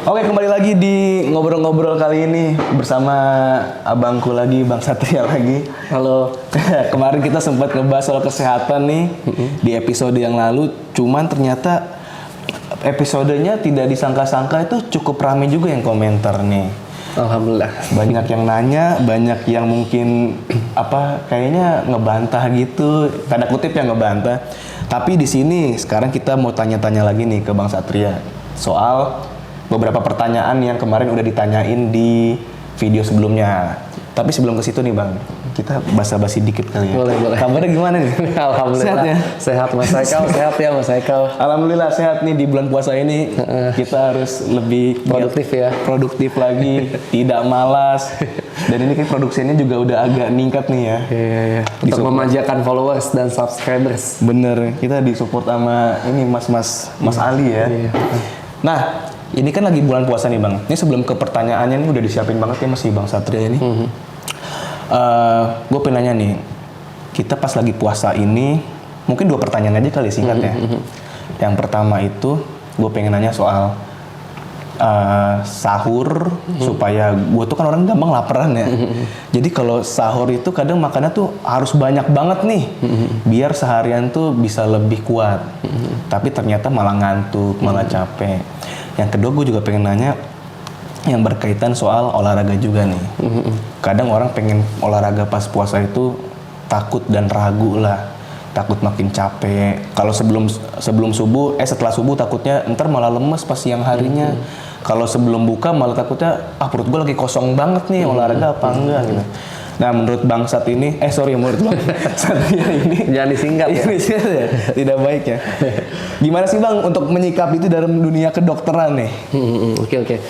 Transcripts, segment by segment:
Oke, kembali lagi di ngobrol-ngobrol kali ini bersama abangku lagi, Bang Satria lagi. Halo. Kemarin kita sempat ngebahas soal kesehatan nih di episode yang lalu. Cuman ternyata episodenya tidak disangka-sangka itu cukup ramai juga yang komentar nih. Alhamdulillah. Banyak yang nanya, banyak yang mungkin kayaknya ngebantah gitu, tanda kutip yang ngebantah. Tapi di sini sekarang kita mau tanya-tanya lagi nih ke Bang Satria soal beberapa pertanyaan yang kemarin udah ditanyain di video sebelumnya. Tapi sebelum ke situ nih Bang, kita basa-basi dikit kali ya. Boleh. Kabarnya gimana nih? Alhamdulillah. Sehat ya? Sehat Mas Haikal, sehat ya Mas Haikal. Alhamdulillah sehat nih di bulan puasa ini. Kita harus lebih Produktif ya. Produktif lagi, tidak malas. Dan ini kan produksinya juga udah agak ningkat nih ya. Iya. Untuk memanjakan followers dan subscribers. Bener, kita disupport sama ini Mas Ali ya. Iya. Nah, ini kan lagi bulan puasa nih Bang. Ini sebelum ke pertanyaannya ini udah disiapin banget ya masih Bang Satria ini. Gue pengen nanya nih, kita pas lagi puasa ini, mungkin 2 pertanyaan aja kali singkat ya. Yang pertama itu, gue pengen nanya soal sahur, supaya gue tuh kan orang gampang laparan ya. Jadi kalau sahur itu kadang makannya tuh harus banyak banget nih, biar seharian tuh bisa lebih kuat. Tapi ternyata malah ngantuk, malah capek. Yang kedua gue juga pengen nanya yang berkaitan soal olahraga juga nih. Kadang orang pengen olahraga pas puasa itu takut dan ragu lah. Takut makin capek. Kalau sebelum subuh, setelah subuh takutnya ntar malah lemes pas siang harinya. Kalau sebelum buka malah takutnya perut gue lagi kosong banget nih, olahraga apa enggak gitu. Nah menurut Bang Sat ini, menurut Bang Satria ini Jangan disingkat ya. Tidak baik ya. Gimana sih Bang untuk menyikapi itu dalam dunia kedokteran nih? Oke.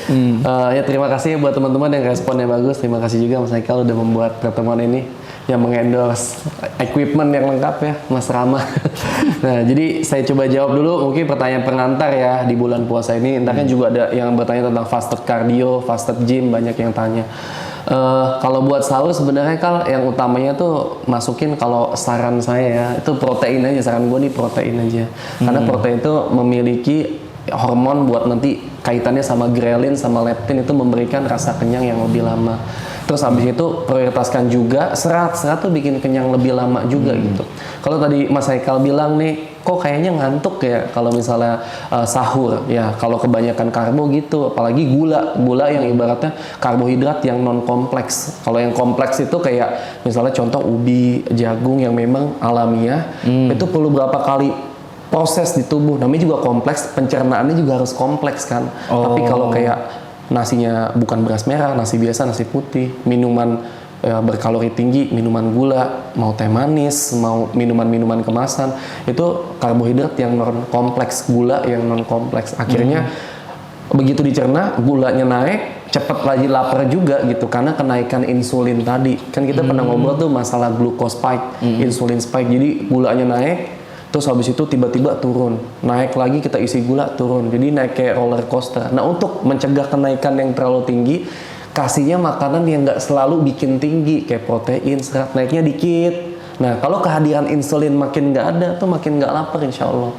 Ya terima kasih buat teman-teman yang responnya bagus. Terima kasih juga Mas Haikal udah membuat pertemuan ini yang mengendorse equipment yang lengkap ya, Mas Rama. Nah, jadi saya coba jawab dulu mungkin pertanyaan pengantar ya di bulan puasa ini. Entah kan juga ada yang bertanya tentang fasted cardio, fasted gym, banyak yang tanya. Kalau buat sahur sebenarnya kan yang utamanya tuh masukin, kalau saran saya ya itu protein aja, saran gue nih protein aja. Karena protein itu memiliki hormon buat nanti kaitannya sama grelin sama leptin, itu memberikan rasa kenyang yang lebih lama. Terus habis itu prioritaskan juga serat tuh bikin kenyang lebih lama juga gitu. Kalau tadi Mas Haikal bilang nih, kok kayaknya ngantuk ya kalau misalnya sahur ya, kalau kebanyakan karbo gitu, apalagi gula yang ibaratnya karbohidrat yang non kompleks. Kalau yang kompleks itu kayak misalnya contoh ubi, jagung yang memang alamiah, itu perlu berapa kali proses di tubuh, namanya juga kompleks, pencernaannya juga harus kompleks kan. Tapi kalau kayak nasinya bukan beras merah, nasi biasa, nasi putih, minuman berkalori tinggi, minuman gula, mau teh manis, mau minuman-minuman kemasan, itu karbohidrat yang non kompleks, gula yang non kompleks. Akhirnya begitu dicerna, gulanya naik, cepet lagi lapar juga gitu, karena kenaikan insulin tadi. Kan kita pernah ngobrol tuh masalah glucose spike, insulin spike. Jadi gulanya naik, terus habis itu tiba-tiba turun, naik lagi, kita isi gula, turun. Jadi naik kayak roller coaster. Nah, untuk mencegah kenaikan yang terlalu tinggi, kasihnya makanan yang nggak selalu bikin tinggi, kayak protein, serat, naiknya dikit. Nah, kalau kehadiran insulin makin nggak ada, tuh makin nggak lapar insya Allah.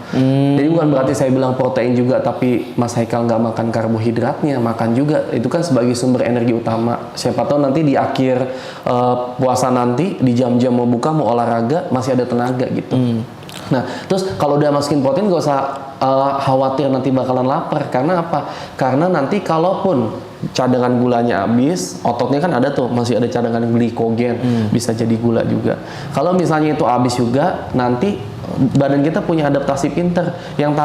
Jadi bukan berarti saya bilang protein juga, tapi Mas Haikal nggak makan karbohidratnya, makan juga. Itu kan sebagai sumber energi utama. Siapa tahu nanti di akhir puasa nanti, di jam-jam mau buka, mau olahraga, masih ada tenaga gitu. Nah, terus kalau udah masukin protein gak usah khawatir nanti bakalan lapar. Karena apa? Karena nanti kalaupun cadangan gulanya habis, ototnya kan ada tuh, masih ada cadangan glikogen, bisa jadi gula juga. Kalau misalnya itu habis juga, nanti badan kita punya adaptasi pinter. Yang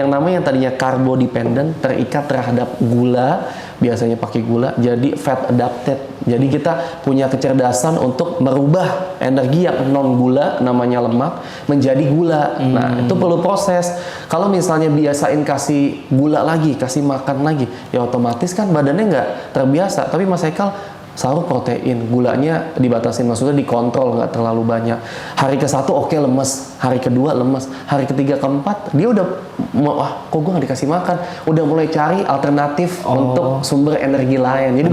namanya tadinya karbo dependent, terikat terhadap gula, biasanya pakai gula, jadi fat adapted. Jadi kita punya kecerdasan untuk merubah energi yang non gula, namanya lemak, menjadi gula. Nah, itu perlu proses. Kalau misalnya biasain kasih gula lagi, kasih makan lagi, ya otomatis kan badannya nggak terbiasa. Tapi Mas Haikal sahur protein, gulanya dibatasin, maksudnya dikontrol, nggak terlalu banyak. Hari ke-1 oke, lemes, hari kedua lemes, hari ketiga keempat dia udah kok gue nggak dikasih makan, udah mulai cari alternatif untuk sumber energi lain. Jadi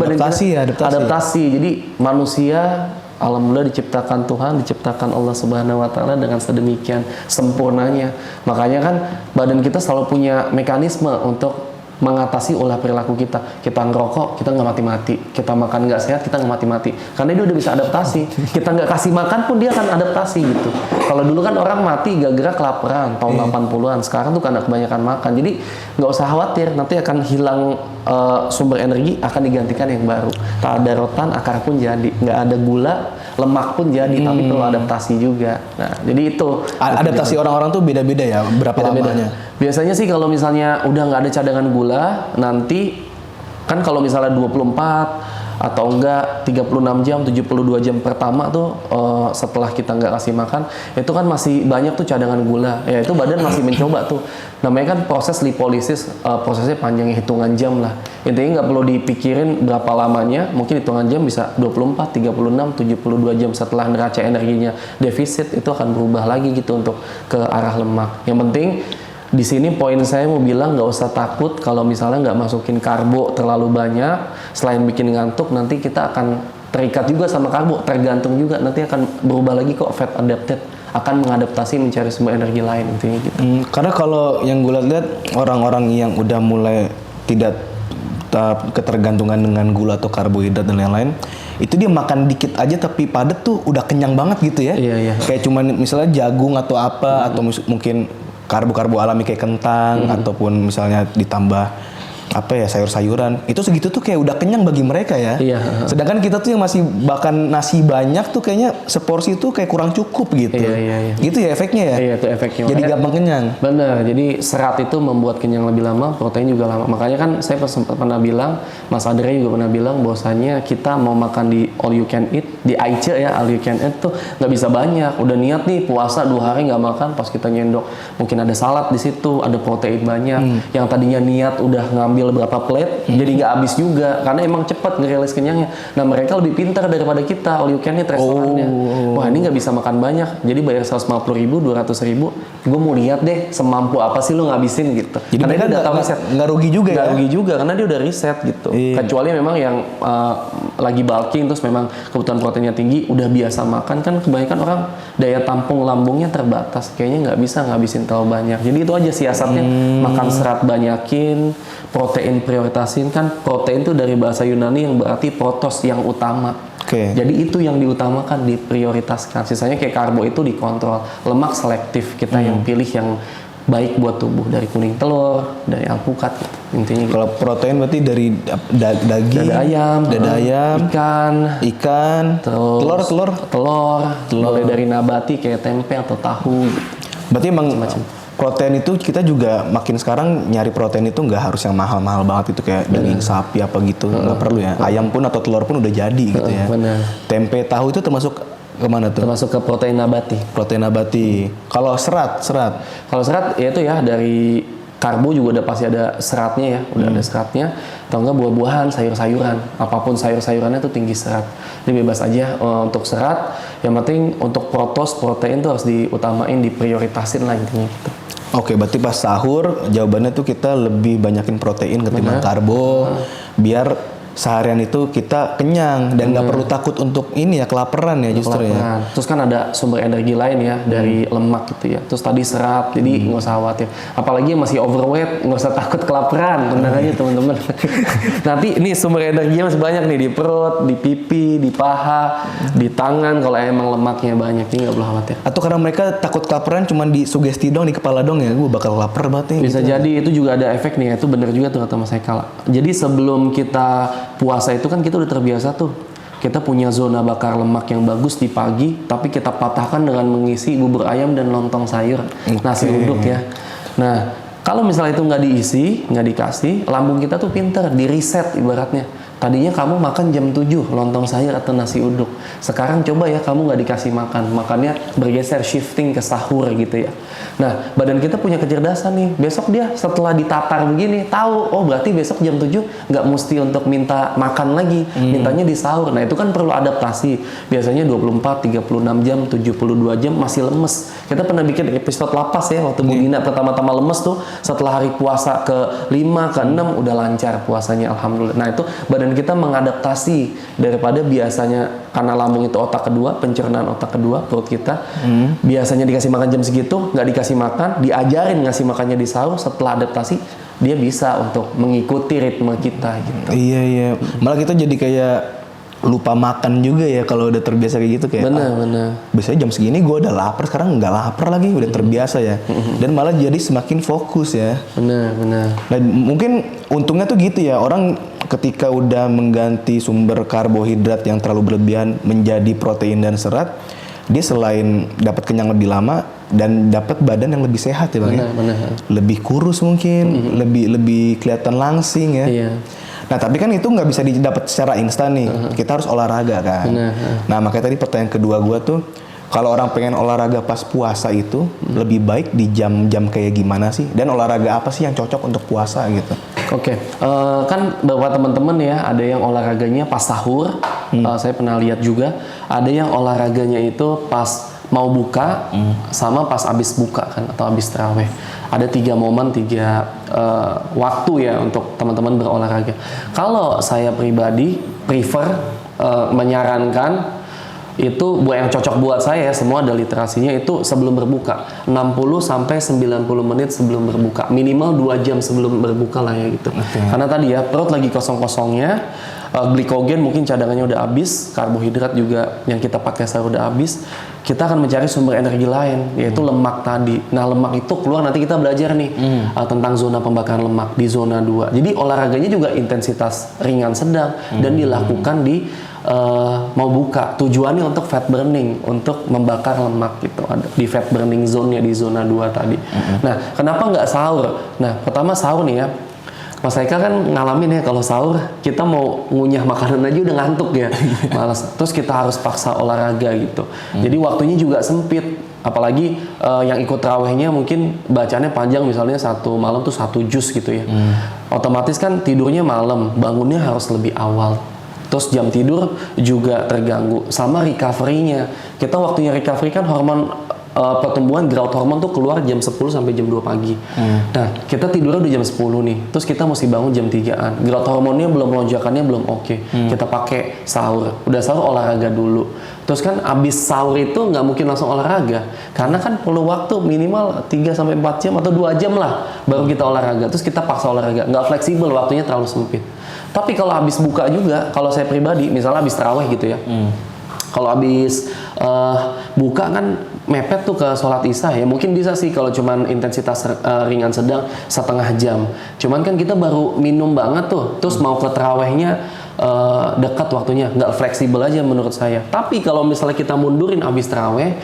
adaptasi. Jadi manusia alhamdulillah diciptakan Tuhan, diciptakan Allah Subhanahu wa taala dengan sedemikian sempurnanya. Makanya kan badan kita selalu punya mekanisme untuk mengatasi olah perilaku kita. Kita ngerokok, kita nggak mati-mati. Kita makan nggak sehat, kita nggak mati-mati. Karena dia udah bisa adaptasi. Kita nggak kasih makan pun dia akan adaptasi gitu. Kalau dulu kan orang mati gara-gara kelaparan tahun 80-an. Sekarang tuh karena kebanyakan makan. Jadi nggak usah khawatir, nanti akan hilang sumber energi, akan digantikan yang baru. Tak ada rotan, akar pun jadi. Nggak ada gula, lemak pun jadi. Tapi perlu adaptasi juga. Nah, jadi itu. Adaptasi orang-orang tuh beda-beda ya, berapa Beda-beda. lamanya? Biasanya sih kalau misalnya udah nggak ada cadangan gula, nanti kan kalau misalnya 24 atau enggak 36 jam, 72 jam pertama tuh setelah kita nggak kasih makan, itu kan masih banyak tuh cadangan gula. Ya itu badan masih mencoba tuh. Namanya kan proses lipolisis, prosesnya panjang, hitungan jam lah. Intinya nggak perlu dipikirin berapa lamanya, mungkin hitungan jam bisa 24, 36, 72 jam setelah neraca energinya defisit, itu akan berubah lagi gitu untuk ke arah lemak. Yang penting di sini poin saya mau bilang nggak usah takut kalau misalnya nggak masukin karbo terlalu banyak. Selain bikin ngantuk, nanti kita akan terikat juga sama karbo, tergantung juga, nanti akan berubah lagi kok, fat adapted, akan mengadaptasi mencari sumber energi lain intinya gitu. Karena kalau yang gue lihat orang-orang yang udah mulai tidak ketergantungan dengan gula atau karbohidrat dan lain-lain, itu dia makan dikit aja tapi padat tuh udah kenyang banget gitu ya. Iya. Kayak cuman misalnya jagung atau apa, atau mungkin karbo-karbo alami kayak kentang, ataupun misalnya ditambah apa ya, sayur-sayuran, itu segitu tuh kayak udah kenyang bagi mereka ya. Iya. Sedangkan kita tuh yang masih makan nasi banyak tuh kayaknya seporsi tuh kayak kurang cukup gitu. Iya. Gitu ya efeknya ya. Iya, itu efeknya. Jadi gampang kenyang. Benar, jadi serat itu membuat kenyang lebih lama, protein juga lama. Makanya kan saya pernah bilang, Mas Andre juga pernah bilang bahwasanya kita mau makan di all you can eat, di AICE ya, all you can eat tuh nggak bisa banyak. Udah niat nih puasa 2 hari nggak makan, pas kita nyendok mungkin ada salad di situ, ada protein banyak. Yang tadinya niat udah ngambil berapa plate, jadi nggak habis juga, karena emang cepat ngerilis kenyangnya. Nah mereka lebih pintar daripada kita, all you can eat restorannya. Wah ini nggak bisa makan banyak, jadi bayar 150.000, 200.000, gue mau lihat deh semampu apa sih lu ngabisin gitu. Jadi karena mereka dia udah tahu riset, nggak rugi juga nggak ya. rugi juga karena dia udah riset gitu. Kecuali memang yang lagi bulking terus memang kebutuhan proteinnya tinggi, udah biasa makan, kan kebanyakan orang daya tampung lambungnya terbatas, kayaknya nggak bisa ngabisin terlalu banyak. Jadi itu aja siasatnya, makan serat banyakin, protein prioritasin. Kan protein itu dari bahasa Yunani yang berarti protos, yang utama. Jadi itu yang diutamakan, diprioritaskan. Sisanya kayak karbo itu dikontrol, lemak selektif, kita yang pilih yang baik buat tubuh, dari kuning telur, dari alpukat gitu. Intinya gitu. Kalau protein berarti dari daging, dada ayam, ikan, telur, boleh dari nabati kayak tempe atau tahu. Berarti emang protein itu kita juga makin sekarang nyari protein itu nggak harus yang mahal-mahal banget itu kayak daging sapi apa gitu, nggak perlu ya. Ayam pun atau telur pun udah jadi gitu ya. Benar. Tempe, tahu itu termasuk kemana tuh? Termasuk ke protein nabati. Protein nabati. Kalau serat. Kalau serat ya itu ya, dari karbo juga udah pasti ada seratnya ya, udah ada seratnya. Atau enggak buah-buahan, sayur-sayuran, apapun sayur-sayurannya tuh tinggi serat. Jadi bebas aja untuk serat. Yang penting untuk protein tuh harus diutamain, diprioritasin lah intinya gitu. Oke, berarti pas sahur jawabannya tuh kita lebih banyakin protein ketimbang karbo, biar seharian itu kita kenyang dan nggak perlu takut untuk ini ya, kelaparan ya justru ya. Terus kan ada sumber energi lain ya dari lemak gitu ya. Terus tadi serat, jadi nggak usah khawatir. Apalagi yang masih overweight, nggak usah takut kelaparan, tenang aja teman-teman. Nanti ini sumber energinya masih banyak nih di perut, di pipi, di paha, di tangan kalau emang lemaknya banyak, ini nggak perlu khawatir. Atau karena mereka takut kelaparan cuma di sugesti dong, di kepala dong ya, gue bakal lapar banget nih. Bisa gitu. jadi itu juga ada efek nih, itu bener juga tuh kata Mas Haikal. Jadi sebelum kita puasa itu kan kita udah terbiasa tuh, kita punya zona bakar lemak yang bagus di pagi, tapi kita patahkan dengan mengisi bubur ayam dan lontong sayur, nasi uduk ya. Nah kalau misalnya itu nggak diisi, nggak dikasih, lambung kita tuh pinter, di reset ibaratnya. Tadinya kamu makan jam 7 lontong sayur atau nasi uduk. Sekarang coba ya kamu nggak dikasih makan. Makannya bergeser, shifting ke sahur gitu ya. Nah, badan kita punya kecerdasan nih. Besok dia setelah ditatar begini, tahu, oh berarti besok jam 7 nggak mesti untuk minta makan lagi. Mintanya di sahur. Nah, itu kan perlu adaptasi. Biasanya 24, 36 jam, 72 jam masih lemes. Kita pernah bikin episode lapas ya, waktu Bu Gina pertama-tama lemes tuh. Setelah hari puasa ke 5, ke 6 udah lancar puasanya, alhamdulillah. Nah, itu badan kita mengadaptasi daripada biasanya, karena lambung itu otak kedua, pencernaan otak kedua, perut kita. Biasanya dikasih makan jam segitu, nggak dikasih makan, diajarin ngasih makannya di sahur, setelah adaptasi dia bisa untuk mengikuti ritme kita gitu. Iya. Malah kita jadi kayak lupa makan juga ya kalau udah terbiasa kayak gitu kayak. Benar. Biasanya jam segini gue udah lapar, sekarang nggak lapar lagi, udah terbiasa ya. Dan malah jadi semakin fokus ya. Benar. Dan mungkin untungnya tuh gitu ya, orang ketika udah mengganti sumber karbohidrat yang terlalu berlebihan menjadi protein dan serat, dia selain dapat kenyang lebih lama dan dapat badan yang lebih sehat ya Bang. Benar. Lebih kurus mungkin, lebih kelihatan langsing ya. Iya. Nah tapi kan itu nggak bisa didapat secara instan nih, kita harus olahraga kan. Nah makanya tadi pertanyaan kedua gue tuh, kalau orang pengen olahraga pas puasa itu lebih baik di jam-jam kayak gimana sih? Dan olahraga apa sih yang cocok untuk puasa gitu? Oke, kan beberapa teman-teman ya, ada yang olahraganya pas sahur, saya pernah lihat juga, ada yang olahraganya itu pas mau buka, sama pas abis buka kan, atau abis terawih. Ada 3 momen, 3 waktu ya untuk teman-teman berolahraga. Kalau saya pribadi prefer menyarankan itu buat yang cocok buat saya, semua ada literasinya, itu sebelum berbuka 60 sampai 90 menit sebelum berbuka, minimal 2 jam sebelum berbuka lah ya gitu. Karena tadi ya perut lagi kosong-kosongnya, glikogen mungkin cadangannya udah habis, karbohidrat juga yang kita pakai sahur udah habis, kita akan mencari sumber energi lain, yaitu lemak tadi. Nah lemak itu keluar, nanti kita belajar nih tentang zona pembakaran lemak di zona 2. Jadi olahraganya juga intensitas ringan sedang dan dilakukan di mau buka. Tujuannya untuk fat burning, untuk membakar lemak gitu. Ada di fat burning zone-nya di zona 2 tadi. Nah, kenapa nggak sahur? Nah, pertama sahur nih ya. Mas Haikal kan ngalamin ya, kalau sahur kita mau ngunyah makanan aja udah ngantuk ya, malas. Terus kita harus paksa olahraga gitu. Jadi waktunya juga sempit. Apalagi yang ikut terawihnya mungkin bacanya panjang, misalnya satu malam tuh 1 juz gitu ya. Otomatis kan tidurnya malam, bangunnya harus lebih awal. Terus jam tidur juga terganggu, sama recovery-nya. Kita waktunya recovery kan hormon pertumbuhan growth hormone tuh keluar jam 10 sampai jam 2 pagi. Nah, kita tidurnya udah jam 10 nih. Terus kita mesti bangun jam 3-an. Growth hormonnya belum, lonjakannya belum oke. Kita pakai sahur. Udah sahur olahraga dulu. Terus kan abis sahur itu nggak mungkin langsung olahraga. Karena kan perlu waktu minimal 3 sampai 4 jam atau 2 jam lah baru kita olahraga. Terus kita paksa olahraga. Nggak fleksibel, waktunya terlalu sempit. Tapi kalau habis buka juga, kalau saya pribadi, misalnya habis tarawih gitu ya. Kalau habis buka kan mepet tuh ke sholat isya ya, mungkin bisa sih kalau cuman intensitas ringan sedang setengah jam. Cuman kan kita baru minum banget tuh, terus mau ke tarawihnya dekat waktunya, nggak fleksibel aja menurut saya. Tapi kalau misalnya kita mundurin habis tarawih,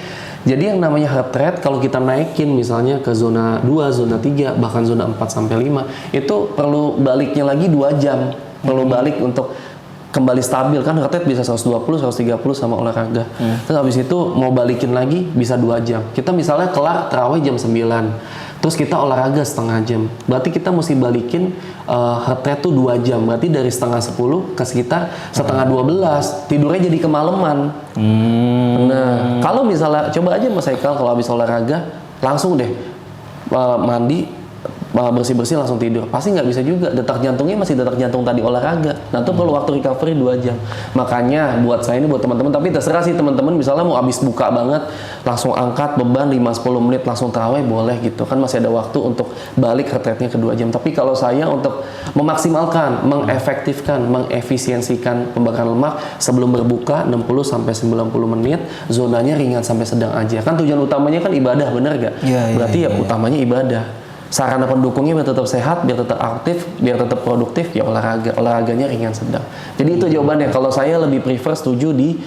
jadi yang namanya heart rate kalau kita naikin misalnya ke zona 2, zona 3, bahkan zona 4 sampai 5, itu perlu baliknya lagi 2 jam. Perlu balik untuk kembali stabil, kan heart rate bisa 120, 130 sama olahraga. Terus habis itu mau balikin lagi bisa 2 jam. Kita misalnya kelar tarawih jam 9, terus kita olahraga setengah jam. Berarti kita mesti balikin heart rate tuh 2 jam. Berarti dari setengah 10 ke sekitar setengah 12. Tidurnya jadi kemalaman. Nah, kalau misalnya coba aja Mas Haikal kalau habis olahraga langsung deh mandi, bersih-bersih langsung tidur, pasti nggak bisa juga, detak jantungnya masih detak jantung tadi olahraga. Nah itu perlu waktu recovery 2 jam. Makanya buat saya ini, buat teman-teman, tapi terserah sih teman-teman, misalnya mau abis buka banget langsung angkat beban 5-10 menit langsung tarawih boleh gitu kan, masih ada waktu untuk balik heart rate-nya ke 2 jam. Tapi kalau saya untuk memaksimalkan, mengefektifkan, mengefisiensikan pembakaran lemak sebelum berbuka 60-90 menit, zonanya ringan sampai sedang aja. Kan tujuan utamanya kan ibadah, bener gak? Berarti ya utamanya ibadah. Sarana pendukungnya biar tetap sehat, biar tetap aktif, biar tetap produktif, ya olahraga. Olahraganya ringan sedang. Jadi itu jawabannya. Kalau saya lebih prefer setuju di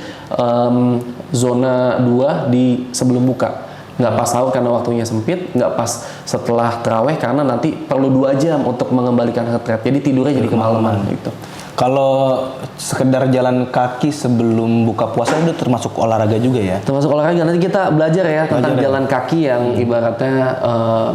zona 2 di sebelum buka. Nggak pas sahur karena waktunya sempit, nggak pas setelah tarawih karena nanti perlu 2 jam untuk mengembalikan heart rate. Jadi tidurnya jadi kemalaman gitu. Kalau sekedar jalan kaki sebelum buka puasa itu termasuk olahraga juga ya? Termasuk olahraga. Nanti kita belajar ya tentang jalan kaki yang ibaratnya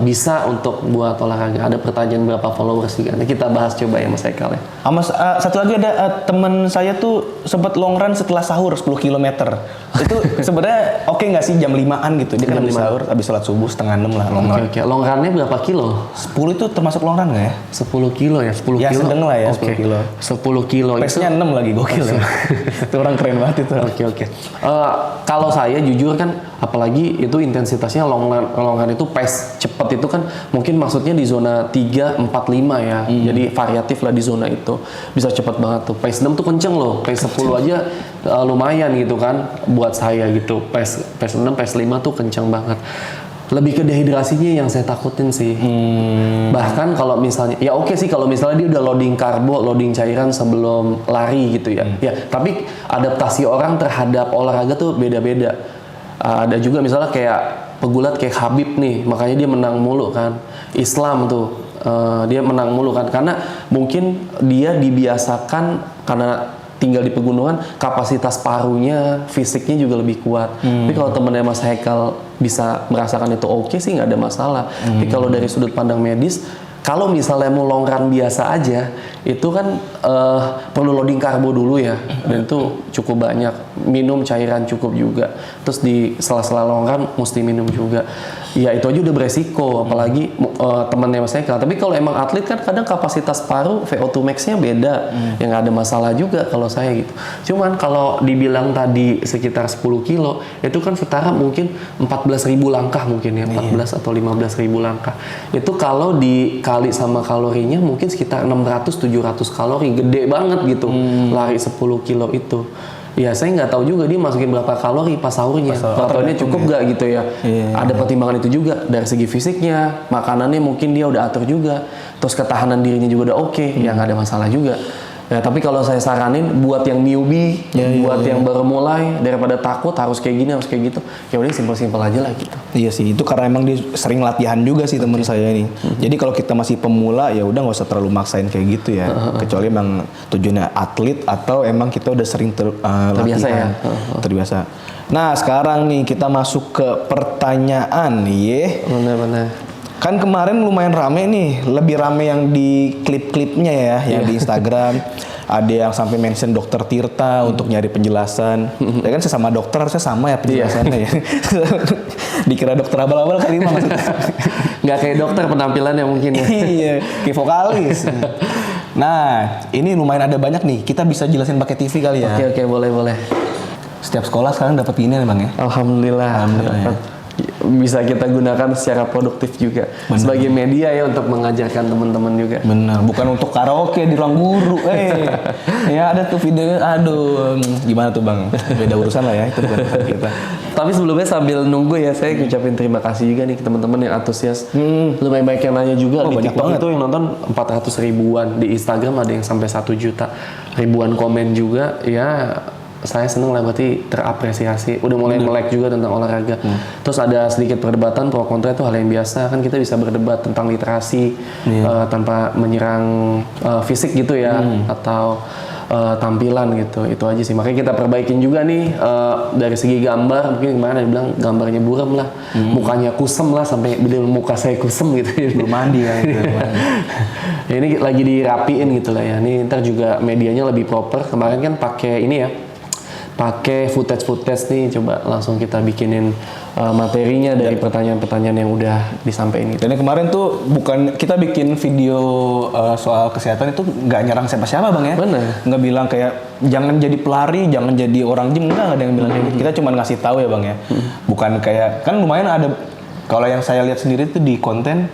bisa untuk buat olahraga. Ada pertanyaan berapa followers juga. Nanti kita bahas coba ya Mas Haikal ya. Mas, satu lagi ada teman saya tuh sempat long run setelah sahur 10 km. Itu sebenarnya oke nggak sih jam 5-an gitu? Dia kan habis sahur, habis sholat subuh setengah 6 lah long run. Oke. Long runnya berapa kilo? 10 itu termasuk long run nggak ya? 10 kilo ya? 10 ya, kilo? sedang lah ya, 10 kilo. 10 kilo itu. Pace-nya 6 lagi, gokil ya. Itu orang keren banget itu. Oke. Kalau saya jujur kan, apalagi itu intensitasnya long run itu pace cepet itu kan mungkin maksudnya di zona 3, 4, 5 ya. Jadi variatif lah di zona itu. Bisa cepet banget tuh. Pace 6 tuh kenceng loh. Pace 10 aja lumayan gitu kan buat saya gitu. Pace 6, pace 5 tuh kenceng banget. Lebih ke dehidrasinya yang saya takutin sih. Bahkan kalau misalnya, ya oke sih kalau misalnya dia udah loading karbo, loading cairan sebelum lari gitu ya. Ya, tapi adaptasi orang terhadap olahraga tuh beda-beda. Ada juga misalnya kayak pegulat kayak Khabib nih, makanya dia menang mulu kan. Islam tuh, dia menang mulu kan. Karena mungkin dia dibiasakan karena tinggal di pegunungan, kapasitas parunya, fisiknya juga lebih kuat. Tapi kalau temennya Mas Haikal bisa merasakan itu oke sih, nggak ada masalah. Tapi kalau dari sudut pandang medis, kalau misalnya mau long run biasa aja, itu kan perlu loading karbo dulu ya, dan itu cukup banyak. Minum cairan cukup juga. Terus di sela-sela long run mesti minum juga. Ya itu aja udah beresiko, apalagi temannya Mas Haikal. Tapi kalau emang atlet kan kadang kapasitas paru VO2 max-nya beda, ya nggak ada masalah juga kalau saya gitu. Cuman kalau dibilang tadi sekitar 10 kilo, itu kan setara mungkin 14.000 langkah mungkin ya, 14 atau 15.000 langkah. Itu kalau dikali sama kalorinya mungkin sekitar 600-700 kalori, gede banget gitu, lari 10 kilo itu. Ya saya nggak tahu juga dia masukin berapa kalori pas sahurnya. Kalorinya cukup nggak gitu ya. Ada pertimbangan itu juga dari segi fisiknya, makanannya mungkin dia udah atur juga. Terus ketahanan dirinya juga udah oke, ya nggak ada masalah juga. Ya, tapi kalau saya saranin buat yang newbie, buat yang baru mulai, daripada takut harus kayak gini, harus kayak gitu, ya udah simpel-simpel aja lah gitu. Iya sih, itu karena emang dia sering latihan juga sih teman saya ini. Jadi kalau kita masih pemula ya udah nggak usah terlalu maksain kayak gitu ya. Kecuali emang tujuannya atlet atau emang kita udah sering Terbiasa latihan. Terbiasa. Nah sekarang nih kita masuk ke pertanyaan nih. Benar-benar. Kan kemarin lumayan rame nih, lebih rame yang di klip-klipnya ya, yang di Instagram. Ada yang sampai mention dokter Tirta untuk nyari penjelasan. Ya kan sesama dokter harusnya sama ya penjelasannya ya. Dikira dokter abal-abal kali mah maksudnya. Nggak kayak dokter penampilannya mungkin ya. Iya, kayak vokalis. Nah, ini lumayan ada banyak nih. Kita bisa jelasin pakai TV kali ya. Oke, boleh. Setiap sekolah sekarang dapat ini Bang ya. Alhamdulillah. Ya. Bisa kita gunakan secara produktif juga. Sebagai media ya untuk mengajarkan teman-teman juga. Benar, bukan untuk karaoke di ruang guru. Ya ada tuh video, aduh, gimana tuh Bang? Beda urusan lah ya, itu bukan kita. Tapi sebelumnya sambil nunggu ya, saya ucapin terima kasih juga nih ke teman-teman yang antusias. Lumayan banyak yang nanya juga di banyak TikTok banget. itu yang nonton 400 ribuan, di Instagram ada yang sampai 1 juta, ribuan komen juga. Ya saya seneng lah, berarti terapresiasi. Udah mulai melek juga tentang olahraga. Terus ada sedikit perdebatan pro kontra, itu hal yang biasa kan, kita bisa berdebat tentang literasi tanpa menyerang fisik gitu ya, atau tampilan gitu. Itu aja sih, makanya kita perbaikin juga nih dari segi gambar. Mungkin kemarin ada bilang gambarnya buram lah, mukanya kusem lah, sampai bilang muka saya kusem gitu. Belum mandi kan gitu. Ya, ini lagi dirapiin gitu lah ya. Ini ntar juga medianya lebih proper. Kemarin kan pakai ini ya, pakai footage nih, coba langsung kita bikinin materinya dari pertanyaan-pertanyaan yang udah disampaikan gitu. Dan yang kemarin tuh bukan kita bikin video soal kesehatan itu nggak nyerang siapa-siapa Bang ya. Benar. Nggak bilang kayak jangan jadi pelari, jangan jadi orang gym, nggak ada yang bilang kayak gitu. Kita cuma ngasih tahu ya Bang ya. Bukan kayak, kan lumayan ada, kalau yang saya lihat sendiri tuh di konten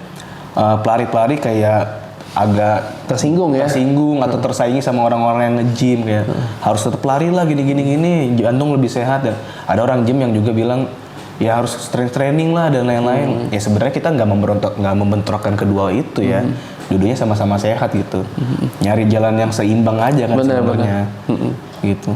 pelari-pelari kayak agak Tersinggung atau tersaingi sama orang-orang yang nge-gym kayak harus tetap lari lah gini, jantung lebih sehat. Dan ada orang gym yang juga bilang ya harus strength training lah dan lain-lain. Ya sebenarnya kita nggak membentrokkan kedua itu ya. Dua-duanya sama-sama sehat gitu. Nyari jalan yang seimbang aja kan sebenarnya. Gitu.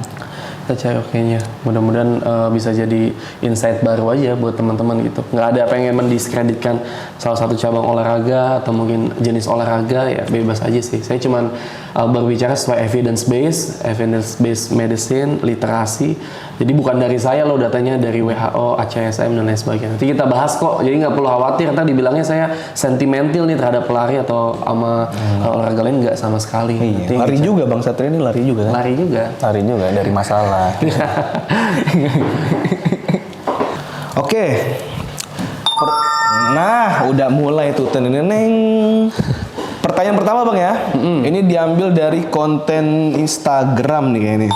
Kita cari oke-nya. Mudah-mudahan bisa jadi insight baru aja buat teman-teman gitu. Nggak ada pengen mendiskreditkan salah satu cabang olahraga atau mungkin jenis olahraga, ya bebas aja sih. Saya cuman berbicara sesuai evidence based medicine, literasi. Jadi bukan dari saya loh datanya, dari WHO, ACSM dan lain sebagainya. Nanti kita bahas kok. Jadi nggak perlu khawatir ntar dibilangnya saya sentimental nih terhadap pelari atau sama olahraga lain, nggak sama sekali. Iya. Lari juga Bang Satria ini lari juga kan? Lari juga dari masalah. Oke. Nah, udah mulai tuh teneneng. pertanyaan pertama Bang ya. Ini diambil dari konten Instagram nih kayaknya.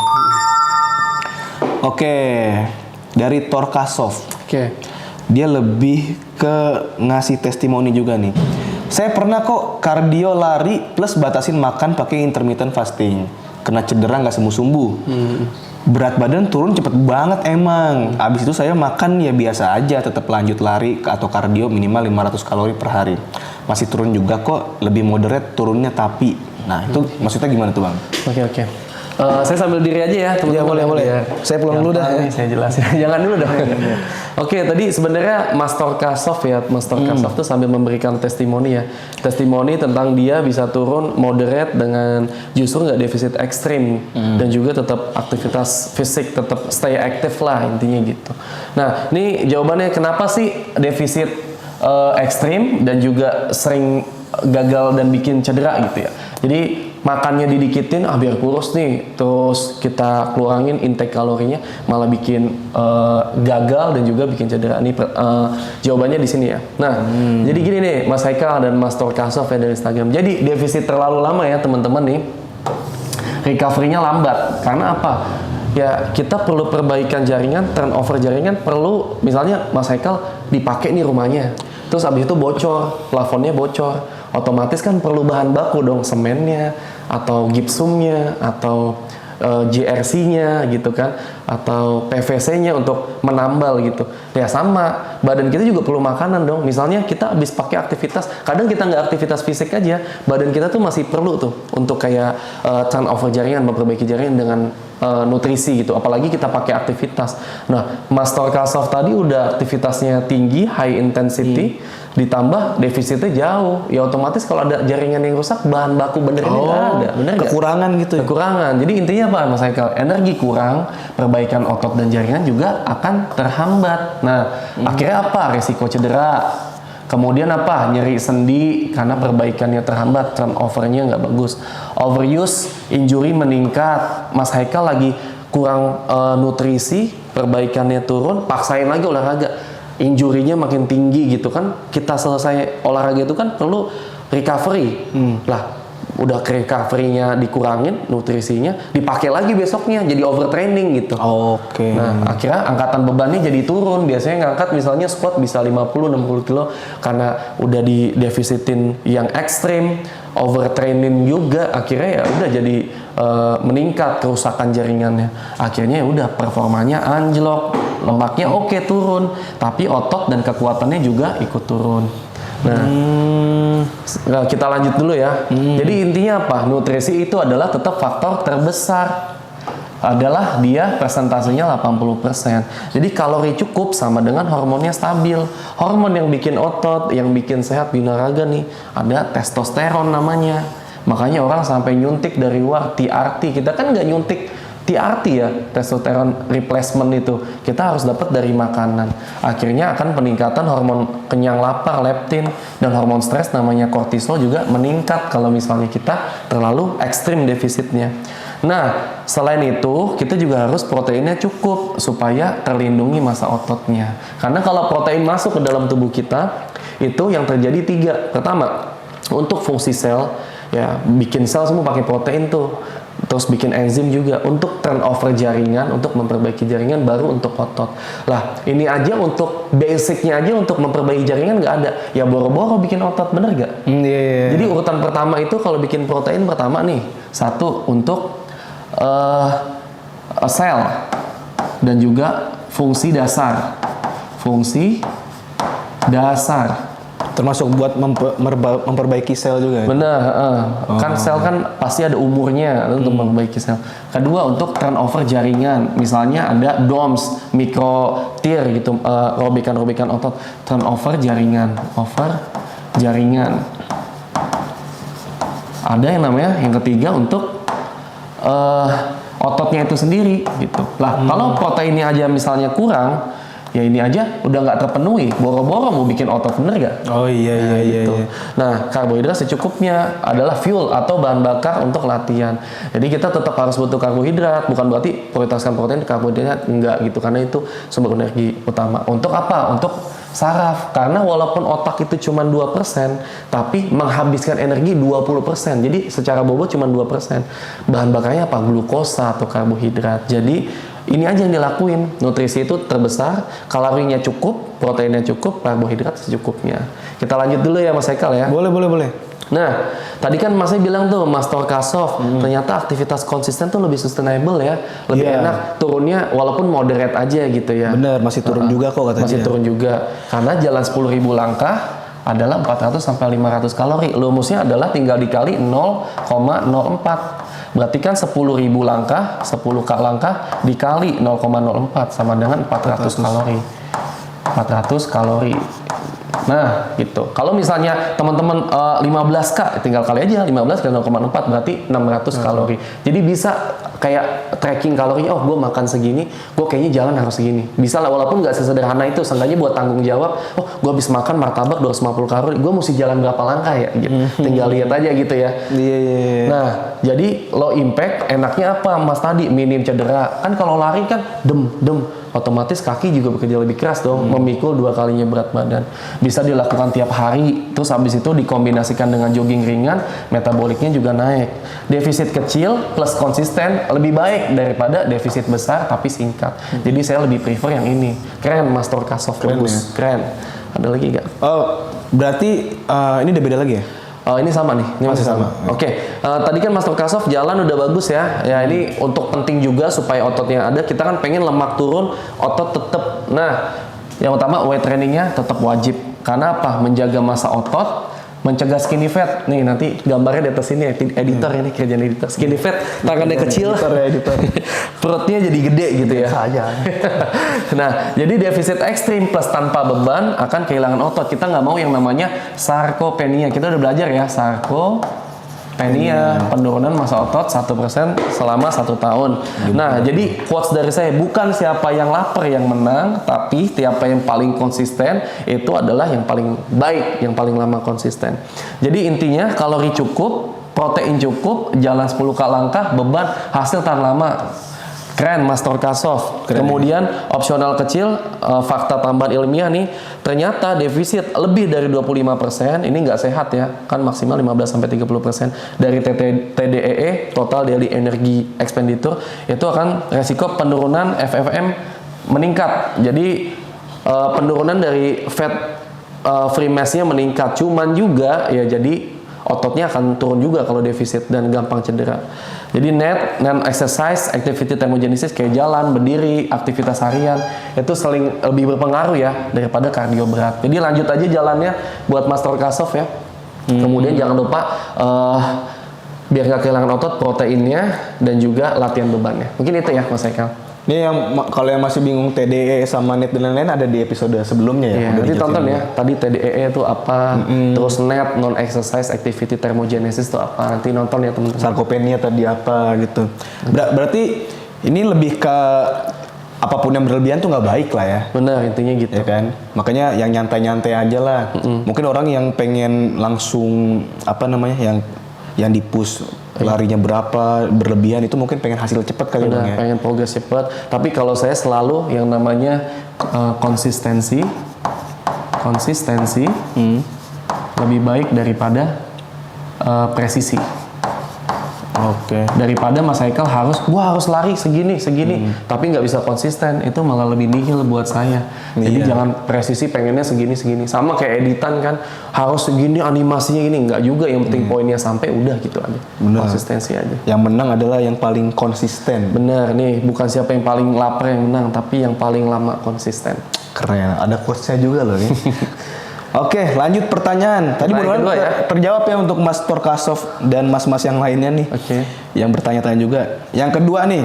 Oke, dari Torkasov. Oke. Dia lebih ke ngasih testimoni juga nih. Saya pernah kok kardio lari plus batasin makan pakai intermittent fasting. Kena cedera nggak sembuh-sembuh. Berat badan turun cepet banget emang. Abis itu saya makan ya biasa aja, tetap lanjut lari atau kardio minimal 500 kalori per hari. Masih turun juga kok, lebih moderate turunnya tapi. Nah itu maksudnya gimana tuh Bang? Oke. Saya sambil diri aja ya teman-teman. Iya, boleh. Ya. Saya pulang dulu dah. Nih, saya jelasin. Jangan dulu dong. Oke, tadi sebenarnya Mas Torkasov ya. Mas Torkasov tuh sambil memberikan testimoni ya. Testimoni tentang dia bisa turun moderate dengan justru nggak defisit ekstrim. Dan juga tetap aktivitas fisik, tetap stay aktif lah intinya gitu. Nah, ini jawabannya kenapa sih defisit ekstrim dan juga sering gagal dan bikin cedera gitu ya. Jadi makannya didikitin biar kurus nih, terus kita kurangin intake kalorinya malah bikin gagal dan juga bikin cedera. Ini jawabannya di sini ya. Nah, jadi gini nih Mas Haikal dan Mas Torkasov ya dari Instagram. Jadi defisit terlalu lama ya teman-teman nih, recovery-nya lambat. Karena apa? Ya kita perlu perbaikan jaringan, turnover jaringan perlu, misalnya Mas Haikal dipakai nih rumahnya, terus abis itu bocor, plafonnya bocor, otomatis kan perlu bahan baku dong, semennya atau gipsumnya atau JRC-nya gitu kan, atau PVC-nya untuk menambal gitu. Ya sama, badan kita juga perlu makanan dong. Misalnya kita habis pakai aktivitas, kadang kita nggak aktivitas fisik aja, badan kita tuh masih perlu tuh untuk kayak turnover jaringan, memperbaiki jaringan dengan nutrisi gitu. Apalagi kita pakai aktivitas. Nah, Mas Torkasov tadi udah aktivitasnya tinggi, high intensity, ditambah defisitnya jauh. Ya otomatis kalau ada jaringan yang rusak, bahan baku benernya nggak ada. Bener kekurangan gak? gitu ya? Kekurangan. Jadi intinya apa Mas Haikal? Energi kurang, perbaikan otot dan jaringan juga akan terhambat. Nah, akhirnya apa? Resiko cedera. Kemudian apa? Nyeri sendi karena perbaikannya terhambat, turnovernya nggak bagus. Overuse, injury meningkat. Mas Haikal lagi kurang nutrisi, perbaikannya turun, paksain lagi olahraga. Injury-nya makin tinggi gitu kan. Kita selesai olahraga itu kan perlu recovery. Lah, udah recovery-nya dikurangin, nutrisinya dipakai lagi besoknya jadi overtraining gitu. Oke. Nah, akhirnya angkatan bebannya jadi turun. Biasanya ngangkat misalnya squat bisa 50-60 kilo karena udah di defisitin yang ekstrim, overtraining juga, akhirnya ya udah jadi meningkat kerusakan jaringannya. Akhirnya ya udah performanya anjlok, lemaknya oke turun, tapi otot dan kekuatannya juga ikut turun. Nah, kita lanjut dulu ya. Jadi intinya apa? Nutrisi itu adalah tetap faktor terbesar. Adalah dia persentasenya 80%. Jadi kalori cukup sama dengan hormonnya stabil. Hormon yang bikin otot, yang bikin sehat binaraga nih, ada testosteron namanya. Makanya orang sampai nyuntik dari luar, TRT. Kita kan nggak nyuntik TRT ya, testosteron replacement itu. Kita harus dapat dari makanan. Akhirnya akan peningkatan hormon kenyang lapar, leptin, dan hormon stres namanya kortisol juga meningkat kalau misalnya kita terlalu ekstrim defisitnya. Nah, selain itu kita juga harus proteinnya cukup supaya terlindungi massa ototnya. Karena kalau protein masuk ke dalam tubuh kita, itu yang terjadi 3. Pertama, untuk fungsi sel, ya bikin sel semua pakai protein tuh. Terus bikin enzim juga untuk turnover jaringan, untuk memperbaiki jaringan, baru untuk otot. Lah, ini aja untuk basicnya aja untuk memperbaiki jaringan nggak ada. Ya boro-boro bikin otot, bener nggak? Jadi urutan pertama itu kalau bikin protein pertama nih, 1 untuk sel dan juga fungsi dasar. Fungsi dasar. Termasuk buat memperbaiki sel juga ya? Benar, kan sel kan pasti ada umurnya untuk memperbaiki sel. Kedua, untuk turnover jaringan. Misalnya ada DOMS, mikro tear gitu, robekan-robekan otot. Turnover jaringan, jaringan. Ada yang namanya, yang ketiga untuk ototnya itu sendiri gitu. Lah, kalau proteinnya aja misalnya kurang, ya ini aja udah nggak terpenuhi, boro-boro mau bikin otot, bener gak? Oh iya. Nah, karbohidrat secukupnya adalah fuel atau bahan bakar untuk latihan. Jadi kita tetap harus butuh karbohidrat, bukan berarti prioritaskan protein, karbohidrat enggak gitu, karena itu sumber energi utama. Untuk apa? Untuk saraf. Karena walaupun otak itu cuma 2%, tapi menghabiskan energi 20%. Jadi secara bobot cuma 2%. Bahan bakarnya apa? Glukosa atau karbohidrat. Jadi ini aja yang dilakuin. Nutrisi itu terbesar, kalorinya cukup, proteinnya cukup, karbohidrat secukupnya. Kita lanjut dulu ya Mas Haikal ya. Boleh. Nah, tadi kan Masnya bilang tuh Mas Torkasov, ternyata aktivitas konsisten tuh lebih sustainable ya, lebih enak, turunnya walaupun moderate aja gitu ya. Bener, masih turun juga kok katanya. Masih turun juga, karena jalan 10.000 langkah adalah 400 sampai 500 kalori. Rumusnya adalah tinggal dikali 0,04. Berarti kan 10.000 langkah, 10 langkah dikali 0,04 sama dengan 400 kalori. 400 kalori. Nah, gitu. Kalau misalnya teman-teman 15K, tinggal kali aja 15 kali 0,4 berarti 600 kalori. Jadi bisa kayak tracking kalorinya, oh gue makan segini, gue kayaknya jalan harus segini. Bisa lah, walaupun nggak sesederhana itu, seenggaknya buat tanggung jawab, oh gue habis makan martabak 250 kalori, gue mesti jalan berapa langkah ya? Gitu. Tinggal lihat aja gitu ya. Iya. Nah, jadi low impact, enaknya apa Mas tadi? Minim cedera. Kan kalau lari kan dem, otomatis kaki juga bekerja lebih keras dong, memikul 2 kalinya berat badan. Bisa dilakukan tiap hari, terus habis itu dikombinasikan dengan jogging ringan, metaboliknya juga naik. Defisit kecil plus konsisten lebih baik daripada defisit besar tapi singkat. Jadi saya lebih prefer yang ini. Keren Mas Torkasov, bagus. Keren. Ada lagi nggak? Oh, berarti ini udah beda lagi ya? Oh, ini sama nih, ini masih sama. Oke. Tadi kan Mas Torkasov jalan udah bagus ya. Ya ini untuk penting juga supaya ototnya ada. Kita kan pengen lemak turun, otot tetap. Nah, yang utama weight trainingnya tetap wajib. Karena apa? Menjaga massa otot, mencegah skinny fat. Nih nanti gambarnya di atas ini, editor ini kerjaan editor. Skinny fat, tangannya kecil, editor. perutnya jadi gede gitu ya. Saja. Nah, jadi defisit ekstrim plus tanpa beban akan kehilangan otot. Kita nggak mau yang namanya sarkopenia. Kita udah belajar ya, sarkopenia, penurunan massa otot 1% selama 1 tahun. Nah, jadi quotes dari saya, bukan siapa yang lapar yang menang, tapi siapa yang paling konsisten itu adalah yang paling baik, yang paling lama konsisten. Jadi intinya kalori cukup, protein cukup, jalan 10 langkah, beban, hasil tahan lama. Keren Mas Torkasov. Kemudian opsional kecil, fakta tambahan ilmiah nih, ternyata defisit lebih dari 25%, ini nggak sehat ya, kan maksimal 15-30% dari TDEE, total daily energy expenditure, itu akan resiko penurunan FFM meningkat. Jadi penurunan dari fat free mass-nya meningkat, cuman juga ya jadi ototnya akan turun juga kalau defisit dan gampang cedera. Jadi net non-exercise activity thermogenesis kayak jalan, berdiri, aktivitas harian itu sering lebih berpengaruh ya daripada kardio berat. Jadi lanjut aja jalannya buat Mas Torkasov ya. Kemudian jangan lupa biar nggak kehilangan otot, proteinnya dan juga latihan bebannya. Mungkin itu ya Mas Haikal. Ini yang kalau yang masih bingung TDE sama NET dan lain-lain ada di episode sebelumnya ya. Iya, nanti tonton ya. Tadi TDEE itu apa, terus NET non exercise activity thermogenesis itu apa. Nanti nonton ya teman-teman. Sarkopenia tadi apa gitu. Berarti ini lebih ke apapun yang berlebihan tuh nggak baik lah ya. Benar, intinya gitu. Ya kan? Makanya yang nyantai-nyantai aja lah. Mungkin orang yang pengen langsung apa namanya yang di-push larinya berapa berlebihan itu mungkin pengen hasil cepat kali ya. Pengen progres cepat. Tapi kalau saya selalu yang namanya konsistensi lebih baik daripada presisi. Oke. Daripada Mas Haikal gua harus lari segini, tapi nggak bisa konsisten, itu malah lebih nihil buat saya. Jadi jangan presisi pengennya segini. Sama kayak editan kan, harus segini animasinya ini, nggak juga. Yang penting poinnya sampai udah gitu aja. Bener. Konsistensi aja. Yang menang adalah yang paling konsisten. Bener nih, bukan siapa yang paling lapar yang menang, tapi yang paling lama konsisten. Keren, ada quotes-nya juga loh nih. Oke, lanjut pertanyaan. Tadi mudah-mudahan terjawab ya untuk Mas Torkasov dan mas-mas yang lainnya nih. Oke. Yang bertanya-tanya juga. Yang kedua nih.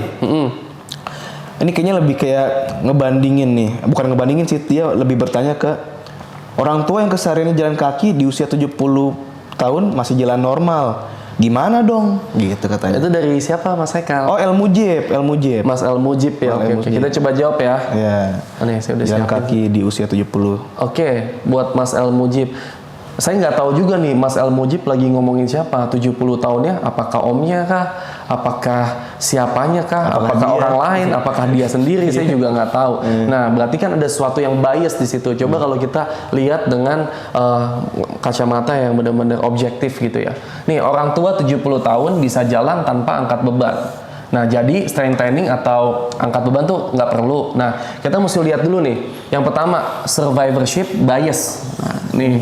Ini kayaknya lebih kayak ngebandingin nih. Bukan ngebandingin sih, dia lebih bertanya ke orang tua yang kesehariannya jalan kaki di usia 70 tahun masih jalan normal. Gimana dong? Gitu katanya. Itu dari siapa Mas Haikal? Oh, El Mujib. Mas El Mujib ya. Oke. Kita coba jawab ya. Iya. Nih, saya udah jalan siapin. kaki di usia 70. Oke, buat Mas El Mujib. Saya nggak tahu juga nih Mas El Mujib lagi ngomongin siapa, 70 tahunnya, apakah omnya kah, apakah siapanya kah, apakah orang lain, apakah dia sendiri, saya juga nggak tahu. Nah, berarti kan ada sesuatu yang bias di situ. Coba kalau kita lihat dengan kacamata yang benar-benar objektif gitu ya. Nih, orang tua 70 tahun bisa jalan tanpa angkat beban. Nah, jadi strength training atau angkat beban tuh nggak perlu. Nah, kita mesti lihat dulu nih. Yang pertama, survivorship bias. Nah, nih,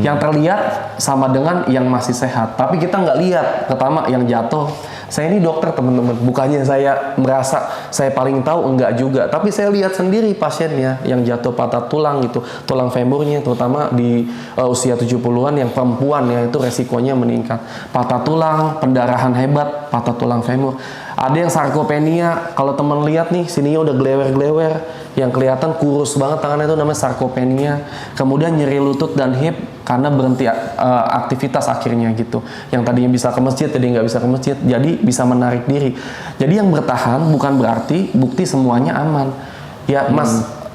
yang terlihat sama dengan yang masih sehat. Tapi kita nggak lihat. Pertama, yang jatuh. Saya ini dokter, teman-teman. Bukannya saya merasa saya paling tahu, enggak juga. Tapi saya lihat sendiri pasiennya yang jatuh patah tulang gitu. Tulang femurnya, terutama di usia 70-an yang perempuan ya, itu resikonya meningkat. Patah tulang, pendarahan hebat, patah tulang femur. Ada yang sarkopenia, kalau teman lihat nih, sininya udah glewer-glewer, yang kelihatan kurus banget tangannya itu namanya sarkopenia. Kemudian nyeri lutut dan hip karena berhenti aktivitas akhirnya gitu. Yang tadinya bisa ke masjid, jadi nggak bisa ke masjid, jadi bisa menarik diri. Jadi yang bertahan bukan berarti bukti semuanya aman. Ya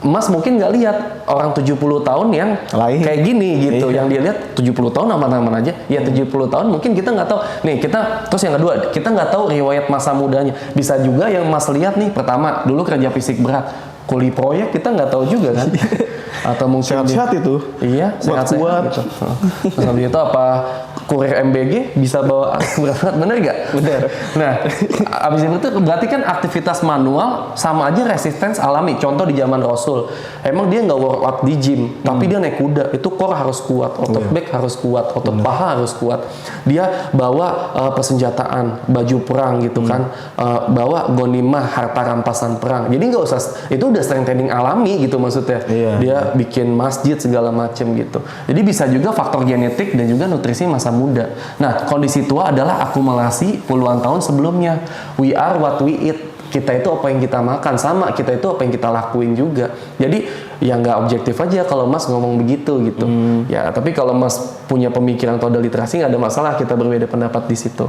Mas mungkin nggak lihat orang 70 tahun yang kayak gini gitu. Yang dia lihat 70 tahun aman-aman aja. Ya 70 tahun mungkin kita nggak tahu. Nih terus yang kedua, kita nggak tahu riwayat masa mudanya. Bisa juga yang Mas lihat nih, pertama dulu kerja fisik berat, kuli proyek, kita nggak tahu juga kan. Atau mungkin sehat-sehat itu. Iya, sehat-sehat gitu. Terus habis itu apa, kurir MBG bisa bawa berat, bener nggak? Bener. Nah, abis itu berarti kan aktivitas manual sama aja resistance alami. Contoh di zaman Rasul, emang dia nggak workout di gym, tapi dia naik kuda. Itu core harus kuat, otot back harus kuat, otot paha harus kuat. Dia bawa persenjataan, baju perang gitu kan, bawa gonimah, harta rampasan perang. Jadi nggak usah, itu udah strength training alami gitu maksudnya. Dia bikin masjid segala macem gitu. Jadi bisa juga faktor genetik dan juga nutrisi masa muda. Nah, kondisi tua adalah akumulasi puluhan tahun sebelumnya. We are what we eat. Kita itu apa yang kita makan, sama kita itu apa yang kita lakuin juga. Jadi ya nggak objektif aja kalau Mas ngomong begitu gitu. Ya, tapi kalau Mas punya pemikiran atau ada literasi, nggak ada masalah kita berbeda pendapat di situ.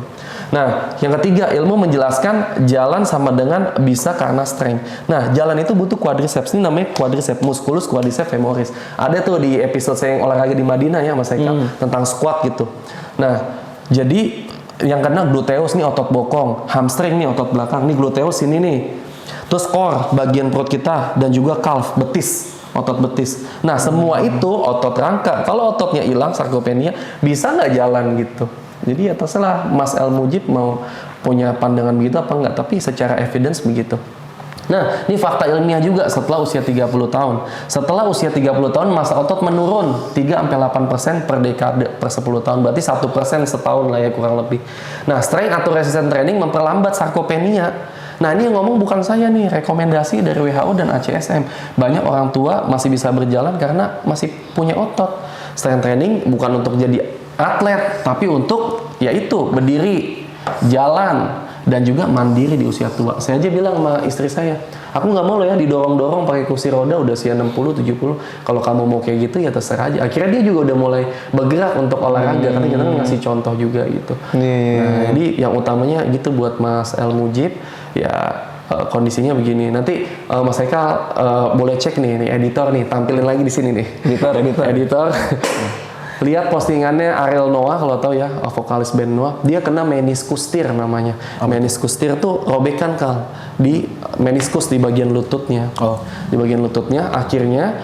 Nah, yang ketiga, ilmu menjelaskan jalan sama dengan bisa karena strength. Nah, jalan itu butuh quadriceps. Ini namanya quadriceps, musculus quadriceps femoris. Ada tuh di episode saya yang olahraga di Madinah ya Mas Eka, tentang squat gitu. Nah, jadi yang kena gluteus nih otot bokong, hamstring nih otot belakang, nih gluteus ini nih. Terus core bagian perut kita dan juga calf, betis, otot betis. Nah, semua itu otot rangka. Kalau ototnya hilang, sarkopenia, bisa nggak jalan gitu. Jadi ya terserah Mas El Mujib mau punya pandangan begitu apa enggak, tapi secara evidence begitu. Nah, ini fakta ilmiah juga setelah usia 30 tahun. Setelah usia 30 tahun, massa otot menurun 3-8% per dekade per 10 tahun. Berarti 1% setahun lah ya kurang lebih. Nah, strength atau resistance training memperlambat sarkopenia. Nah, ini yang ngomong bukan saya nih, rekomendasi dari WHO dan ACSM. Banyak orang tua masih bisa berjalan karena masih punya otot. Strength training bukan untuk jadi atlet, tapi untuk yaitu berdiri, jalan, dan juga mandiri di usia tua. Saya aja bilang sama istri saya, aku nggak mau loh ya didorong-dorong pakai kursi roda udah usia 60-70. Kalau kamu mau kayak gitu ya terserah aja. Akhirnya dia juga udah mulai bergerak untuk olahraga karena kita kan ngasih contoh juga gitu. Nah, jadi yang utamanya gitu buat Mas El Mujib ya. Kondisinya begini. Nanti Mas Eka boleh cek nih editor nih, tampilin lagi di sini nih. Editor. Lihat postingannya Ariel Noah, kalau tahu ya, vokalis band Noah, dia kena meniskus tir namanya. Meniskus tir tuh robekan di meniskus di bagian lututnya. Di bagian lututnya akhirnya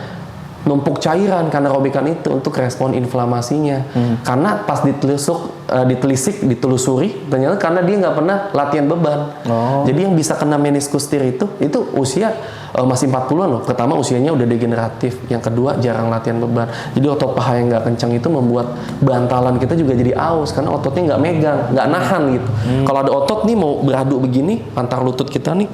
numpuk cairan karena robekan itu untuk respon inflamasinya. Karena pas ditelusuri, ternyata karena dia nggak pernah latihan beban. Jadi yang bisa kena meniskus tir itu usia masih 40-an loh. Pertama usianya udah degeneratif, yang kedua jarang latihan beban. Jadi otot paha yang nggak kencang itu membuat bantalan kita juga jadi aus karena ototnya nggak megang, nggak nahan gitu. Kalau ada otot nih mau beradu begini antar lutut kita nih,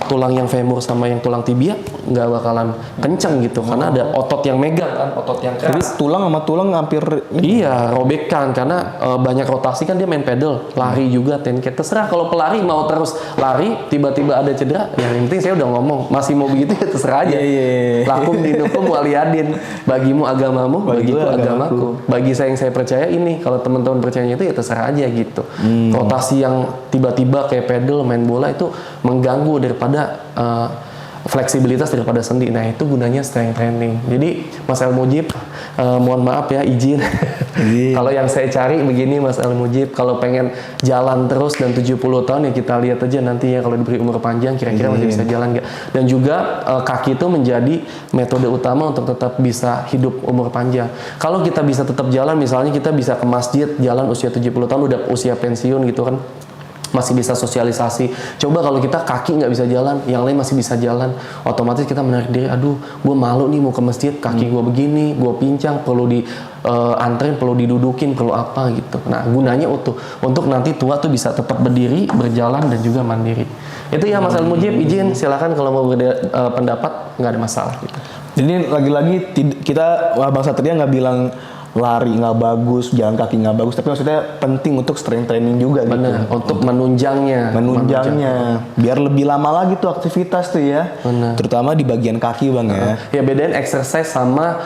tulang yang femur sama yang tulang tibia nggak bakalan kencang gitu karena ada otot yang megang kan, otot yang keras. Jadi tulang sama tulang hampir iya robekan karena banyak rotasi kan, dia main pedal, lari juga 10K. Terserah kalau pelari mau terus lari tiba-tiba ada cedera, ya yang penting saya udah ngomong masih mau begitu ya terserah aja. Lakum dinukum waliyadin, bagimu agamamu, bagiku agamaku. Bagi saya yang saya percaya ini, kalau teman-teman percayanya itu ya terserah aja gitu. Rotasi yang tiba-tiba kayak pedal main bola itu mengganggu daripada fleksibilitas daripada sendi. Nah itu gunanya strength training. Jadi Mas El Mujib, mohon maaf ya izin. Kalau yang saya cari begini Mas El Mujib, kalau pengen jalan terus dan 70 tahun ya kita lihat aja nanti ya kalau diberi umur panjang kira-kira masih bisa jalan nggak. Dan juga kaki itu menjadi metode utama untuk tetap bisa hidup umur panjang. Kalau kita bisa tetap jalan, misalnya kita bisa ke masjid jalan usia 70 tahun udah usia pensiun gitu kan, masih bisa sosialisasi. Coba kalau kita kaki nggak bisa jalan, yang lain masih bisa jalan, otomatis kita menarik diri, aduh gue malu nih mau ke masjid, kaki gue begini, gue pincang, perlu di anterin, perlu didudukin, perlu apa gitu. Nah gunanya untuk nanti tua tuh bisa tetap berdiri, berjalan dan juga mandiri. Itu ya Mas El Mujib, izin silakan kalau mau pendapat, nggak ada masalah gitu. Jadi lagi-lagi kita Bang Satria nggak bilang lari nggak bagus, jalan kaki nggak bagus, tapi maksudnya penting untuk strength training juga. Bener, gitu. untuk menunjangnya, biar lebih lama lagi tuh aktivitas tuh ya. Bener. Terutama di bagian kaki Bang ya. Ya bedain exercise sama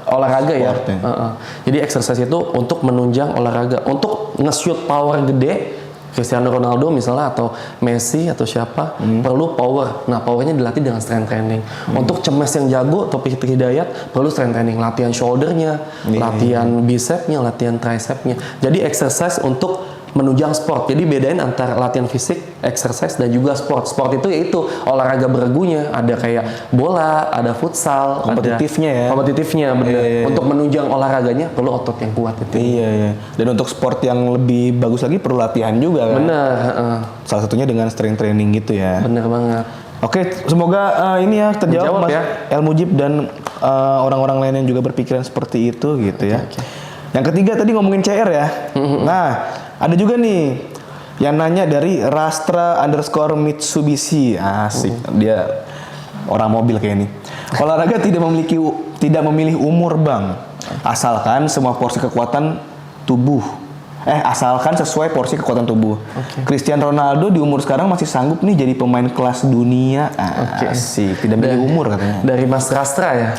olahraga Sport, ya. ya. Jadi exercise itu untuk menunjang olahraga, untuk nge-shoot power gede. Cristiano Ronaldo misalnya atau Messi atau siapa perlu power. Nah powernya dilatih dengan strength training. Untuk cemes yang jago, Taufik Hidayat perlu strength training, latihan shouldernya, latihan bicepnya, latihan tricepnya. Jadi exercise untuk menunjang sport. Jadi bedain antara latihan fisik, exercise dan juga sport. Sport itu yaitu olahraga bergunya. Ada kayak bola, ada futsal, kompetitifnya ada kompetitifnya benar. Untuk menunjang olahraganya perlu otot yang kuat itu. Iya. Dan untuk sport yang lebih bagus lagi perlu latihan juga kan. Benar. Salah satunya dengan strength training gitu ya. Benar banget. Oke, semoga ini ya terjawab Mas ya. El Mujib dan orang-orang lain yang juga berpikiran seperti itu gitu ya. Okay. Yang ketiga tadi ngomongin CR ya. Nah, ada juga nih yang nanya dari Rastra_Mitsubishi. Asik, dia orang mobil kayak ini. Olahraga tidak memilih umur Bang, asalkan semua porsi kekuatan tubuh. Asalkan sesuai porsi kekuatan tubuh. Okay. Cristiano Ronaldo di umur sekarang masih sanggup nih jadi pemain kelas dunia. Asik, tidak memilih umur katanya. Dari Mas Rastra ya.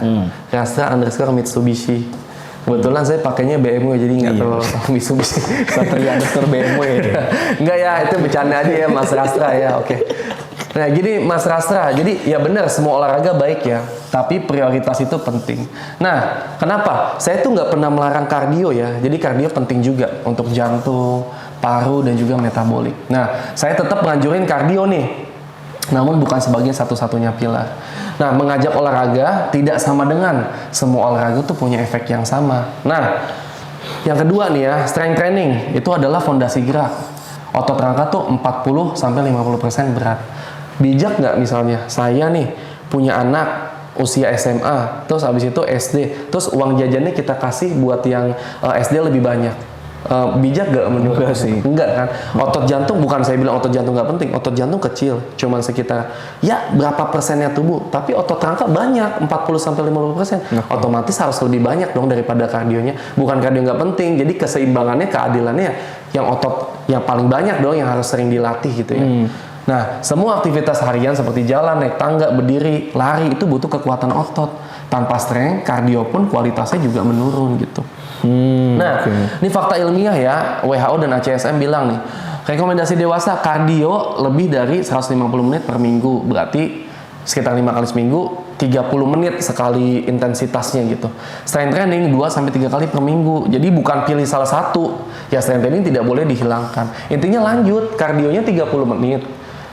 Rastra_Mitsubishi. Kebetulan saya pakainya BMW jadi nggak terlalu Mitsubishi. Satria BMW. Enggak ya, itu bercanda aja ya Mas Rastra ya. Oke. Nah gini Mas Rastra, jadi ya benar semua olahraga baik ya, tapi prioritas itu penting. Nah kenapa? Saya tuh nggak pernah melarang kardio ya, jadi kardio penting juga untuk jantung, paru dan juga metabolik. Nah saya tetap menganjurin kardio nih, namun bukan sebagai satu-satunya pilar. Nah, mengajak olahraga tidak sama dengan semua olahraga tuh punya efek yang sama. Nah, yang kedua nih ya, strength training itu adalah fondasi gerak. Otot rangka tuh 40-50% berat. Bijak nggak misalnya, saya nih punya anak usia SMA, terus habis itu SD, terus uang jajannya kita kasih buat yang SD lebih banyak. Bijak gak menurut sih? Enggak kan. Otot jantung, bukan saya bilang otot jantung gak penting, otot jantung kecil, cuman sekitar ya berapa persennya tubuh, tapi otot rangka banyak, 40-50%. Otomatis harus lebih banyak dong daripada kardionya. Bukan kardio gak penting, jadi keseimbangannya, keadilannya yang otot yang paling banyak dong yang harus sering dilatih gitu ya. Nah, semua aktivitas harian seperti jalan, naik tangga, berdiri, lari itu butuh kekuatan otot. Tanpa strength, kardio pun kualitasnya juga menurun gitu. Ini fakta ilmiah ya, WHO dan ACSM bilang nih, rekomendasi dewasa kardio lebih dari 150 menit per minggu, berarti sekitar 5 kali seminggu, 30 menit sekali intensitasnya gitu. Strength training 2-3 kali per minggu, jadi bukan pilih salah satu. Ya strength training tidak boleh dihilangkan. Intinya lanjut, kardionya 30 menit.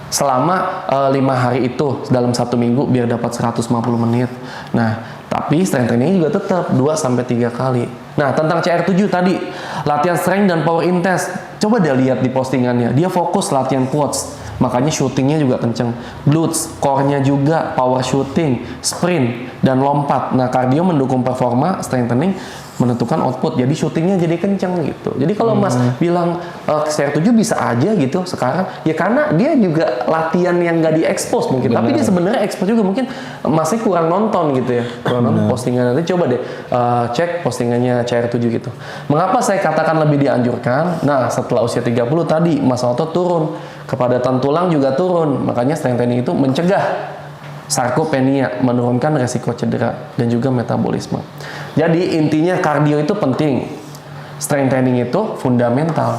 Selama 5 hari itu dalam 1 minggu biar dapat 150 menit. Nah, tapi strength training juga tetap 2-3 kali. Nah, tentang CR7 tadi, latihan strength dan power intense. Coba dia lihat di postingannya, dia fokus latihan quads. Makanya shootingnya juga kenceng. Glutes, core-nya juga, power shooting, sprint, dan lompat. Nah, cardio mendukung performa, strength training menentukan output. Jadi shootingnya jadi kenceng gitu. Jadi kalau Mas bilang CR7 bisa aja gitu sekarang, ya karena dia juga latihan yang nggak di-expose mungkin. Tapi dia sebenarnya expose juga, mungkin masih kurang nonton gitu ya. Kurang nonton postingan nanti, coba deh cek postingannya CR7 gitu. Mengapa saya katakan lebih dianjurkan? Nah, setelah usia 30 tadi massa otot turun, kepadatan tulang juga turun. Makanya strength training itu mencegah sarkopenia, menurunkan resiko cedera dan juga metabolisme. Jadi intinya kardio itu penting, strength training itu fundamental.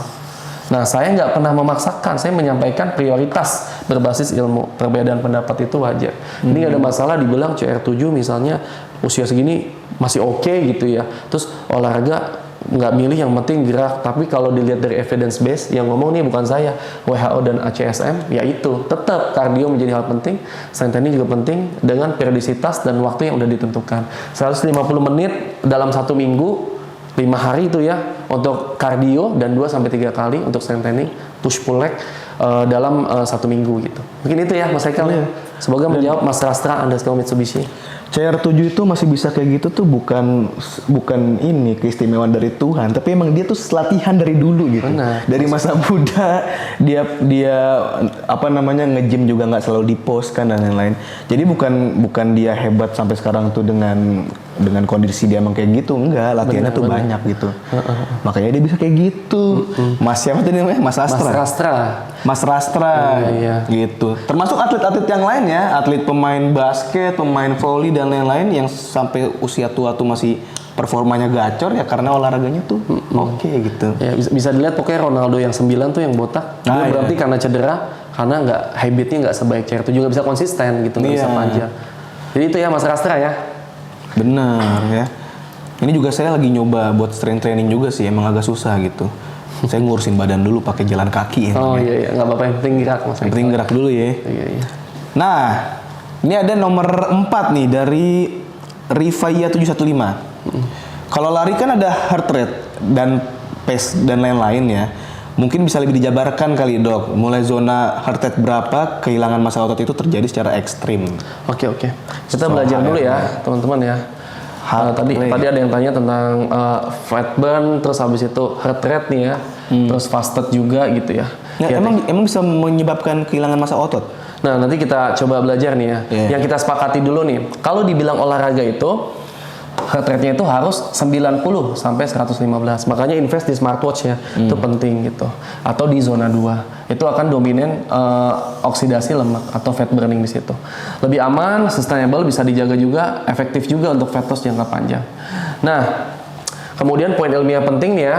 Nah, saya nggak pernah memaksakan, saya menyampaikan prioritas berbasis ilmu. Perbedaan pendapat itu wajar. Ini nggak ada masalah dibilang CR7 misalnya usia segini masih oke gitu ya. Terus olahraga nggak milih, yang penting gerak. Tapi kalau dilihat dari evidence base, yang ngomong nih bukan saya, WHO dan ACSM, yaitu tetap kardio menjadi hal penting, strength training juga penting dengan periodisitas dan waktu yang udah ditentukan. 150 menit dalam 1 minggu, 5 hari itu ya untuk kardio, dan 2-3 kali untuk strength training push pull leg dalam 1 minggu gitu. Mungkin itu ya Mas Haikal ya. Semoga menjawab Mas Rastra underscore Mitsubishi. CR7 itu masih bisa kayak gitu tuh bukan ini keistimewaan dari Tuhan, tapi emang dia tuh latihan dari dulu gitu. Benar. Dari masa muda dia apa namanya nge-gym juga nggak selalu di post kan dan lain-lain. Jadi bukan dia hebat sampai sekarang tuh dengan kondisi dia emang kayak gitu, enggak, latihannya tuh banyak gitu. Makanya dia bisa kayak gitu. Mas siapa tadi namanya? Mas Rastra. Mas Rastra. Mas Rastra gitu. Termasuk atlet-atlet yang lain ya, atlet pemain basket, pemain volley dan lain-lain yang sampai usia tua tuh masih performanya gacor ya karena olahraganya tuh oke gitu. Ya, bisa dilihat pokoknya Ronaldo yang 9 tuh yang botak. Dia berarti karena cedera, karena habitnya nggak sebaik CR7, nggak bisa konsisten gitu, nggak bisa panjang. Jadi itu ya Mas Rastra ya. Bener ya. Ini juga saya lagi nyoba buat strength training juga sih, emang agak susah gitu. Saya ngurusin badan dulu pakai jalan kaki. Oh iya, nggak apa-apa, yang penting gerak Mas. Yang penting gerak dulu ya. Iya. Nah, ini ada nomor 4 nih dari Rifaya 715. Kalau lari kan ada heart rate dan pace dan lain-lain ya. Mungkin bisa lebih dijabarkan kali Dok. Mulai zona heart rate berapa kehilangan massa otot itu terjadi secara ekstrim. Oke. Kita belajar dulu ya teman-teman ya. Tadi ada yang tanya tentang fat burn, terus habis itu heart rate nih ya, terus fasted juga gitu ya. Emang bisa menyebabkan kehilangan massa otot? Nah, nanti kita coba belajar nih ya. Yang kita sepakati dulu nih, kalau dibilang olahraga itu heart rate-nya itu harus 90 sampai 115. Makanya invest di smartwatch ya. Itu penting gitu. Atau di zona 2. Itu akan dominan oksidasi lemak atau fat burning di situ. Lebih aman, sustainable, bisa dijaga juga, efektif juga untuk fat loss jangka panjang. Nah, kemudian poin ilmiah penting nih ya,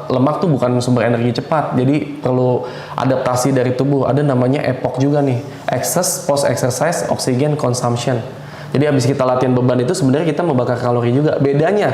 lemak tuh bukan sumber energi cepat, jadi perlu adaptasi dari tubuh. Ada namanya EPOC juga nih, excess post exercise oxygen consumption. Jadi habis kita latihan beban itu sebenarnya kita membakar kalori juga. Bedanya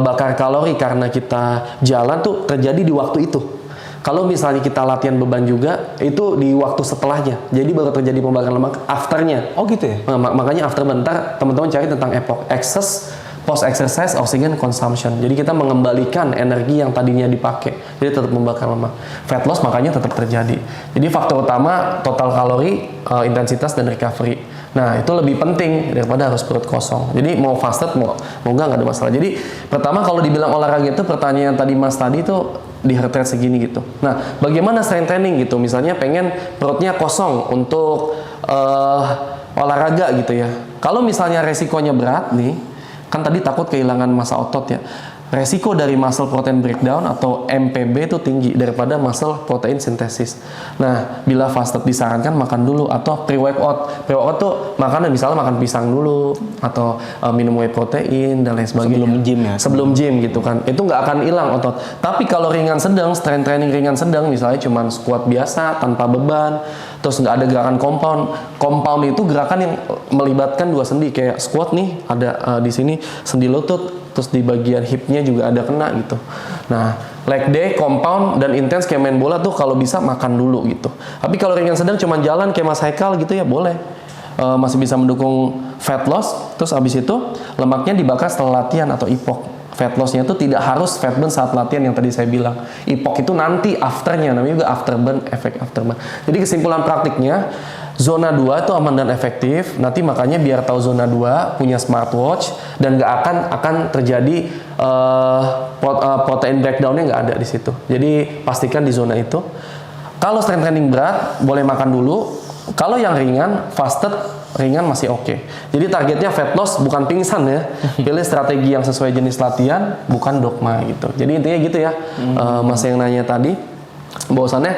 bakar kalori karena kita jalan tuh terjadi di waktu itu. Kalau misalnya kita latihan beban juga, itu di waktu setelahnya. Jadi baru terjadi pembakaran lemak afternya. Oh gitu ya? Makanya after bentar, teman-teman cari tentang EPOC, excess post exercise oxygen consumption. Jadi kita mengembalikan energi yang tadinya dipakai. Jadi tetap membakar lemak. Fat loss makanya tetap terjadi. Jadi faktor utama total kalori, intensitas dan recovery. Nah, itu lebih penting daripada harus perut kosong. Jadi mau fasted mau nggak ada masalah. Jadi pertama kalau dibilang olahraga itu, pertanyaan tadi Mas tadi itu di heart rate segini gitu. Nah, bagaimana strength training gitu? Misalnya pengen perutnya kosong untuk olahraga gitu ya. Kalau misalnya resikonya berat nih, kan tadi takut kehilangan massa otot ya. Resiko dari muscle protein breakdown atau MPB itu tinggi daripada muscle protein synthesis. Nah, bila fasted disarankan makan dulu atau pre-workout. Pre-workout tuh makan misalnya makan pisang dulu atau minum whey protein dan lain sebagainya. Sebelum gym ya? Sebelum gym gitu kan. Itu nggak akan hilang otot. Tapi kalau ringan sedang, strength training ringan sedang, misalnya cuman squat biasa tanpa beban, terus nggak ada gerakan compound. Compound itu gerakan yang melibatkan dua sendi, kayak squat nih ada di sini sendi lutut, terus di bagian hipnya juga ada kena gitu. Nah, leg day, compound, dan intens kayak main bola tuh kalau bisa makan dulu gitu. Tapi kalau ringan sedang cuma jalan kayak Mas Haikal gitu ya boleh. Masih bisa mendukung fat loss, terus abis itu lemaknya dibakar setelah latihan atau EPOC. Fat loss-nya itu tidak harus fat burn saat latihan yang tadi saya bilang. EPOC itu nanti afternya, namanya juga after burn, efek after burn. Jadi kesimpulan praktiknya, zona 2 itu aman dan efektif. Nanti makanya biar tahu zona 2 punya smartwatch dan nggak akan terjadi protein breakdown-nya nggak ada di situ. Jadi pastikan di zona itu. Kalau strength training berat boleh makan dulu. Kalau yang ringan, fasted ringan masih oke. Jadi targetnya fat loss bukan pingsan ya. Pilih strategi yang sesuai jenis latihan, bukan dogma gitu. Jadi intinya gitu ya. Mas yang nanya tadi, bahwasannya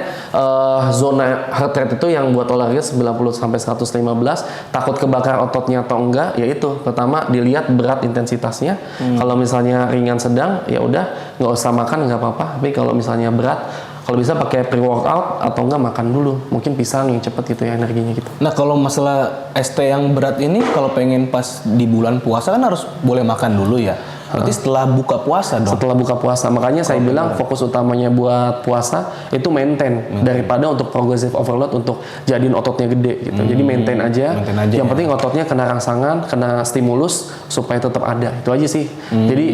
zona heart rate itu yang buat olahraga 90 sampai 115, takut kebakar ototnya atau enggak, yaitu pertama dilihat berat intensitasnya. Kalau misalnya ringan sedang ya udah nggak usah makan nggak apa-apa. Tapi kalau misalnya berat, Kalau bisa pakai pre-workout atau enggak makan dulu. Mungkin pisang yang cepet gitu ya energinya gitu. Nah kalau masalah ST yang berat ini kalau pengen pas di bulan puasa kan harus boleh makan dulu ya. Berarti setelah buka puasa dong. Setelah buka puasa, makanya saya bilang fokus utamanya buat puasa itu maintain daripada untuk progressive overload untuk jadiin ototnya gede gitu. Jadi maintain aja. Yang penting ototnya kena rangsangan, kena stimulus supaya tetap ada. Itu aja sih. Jadi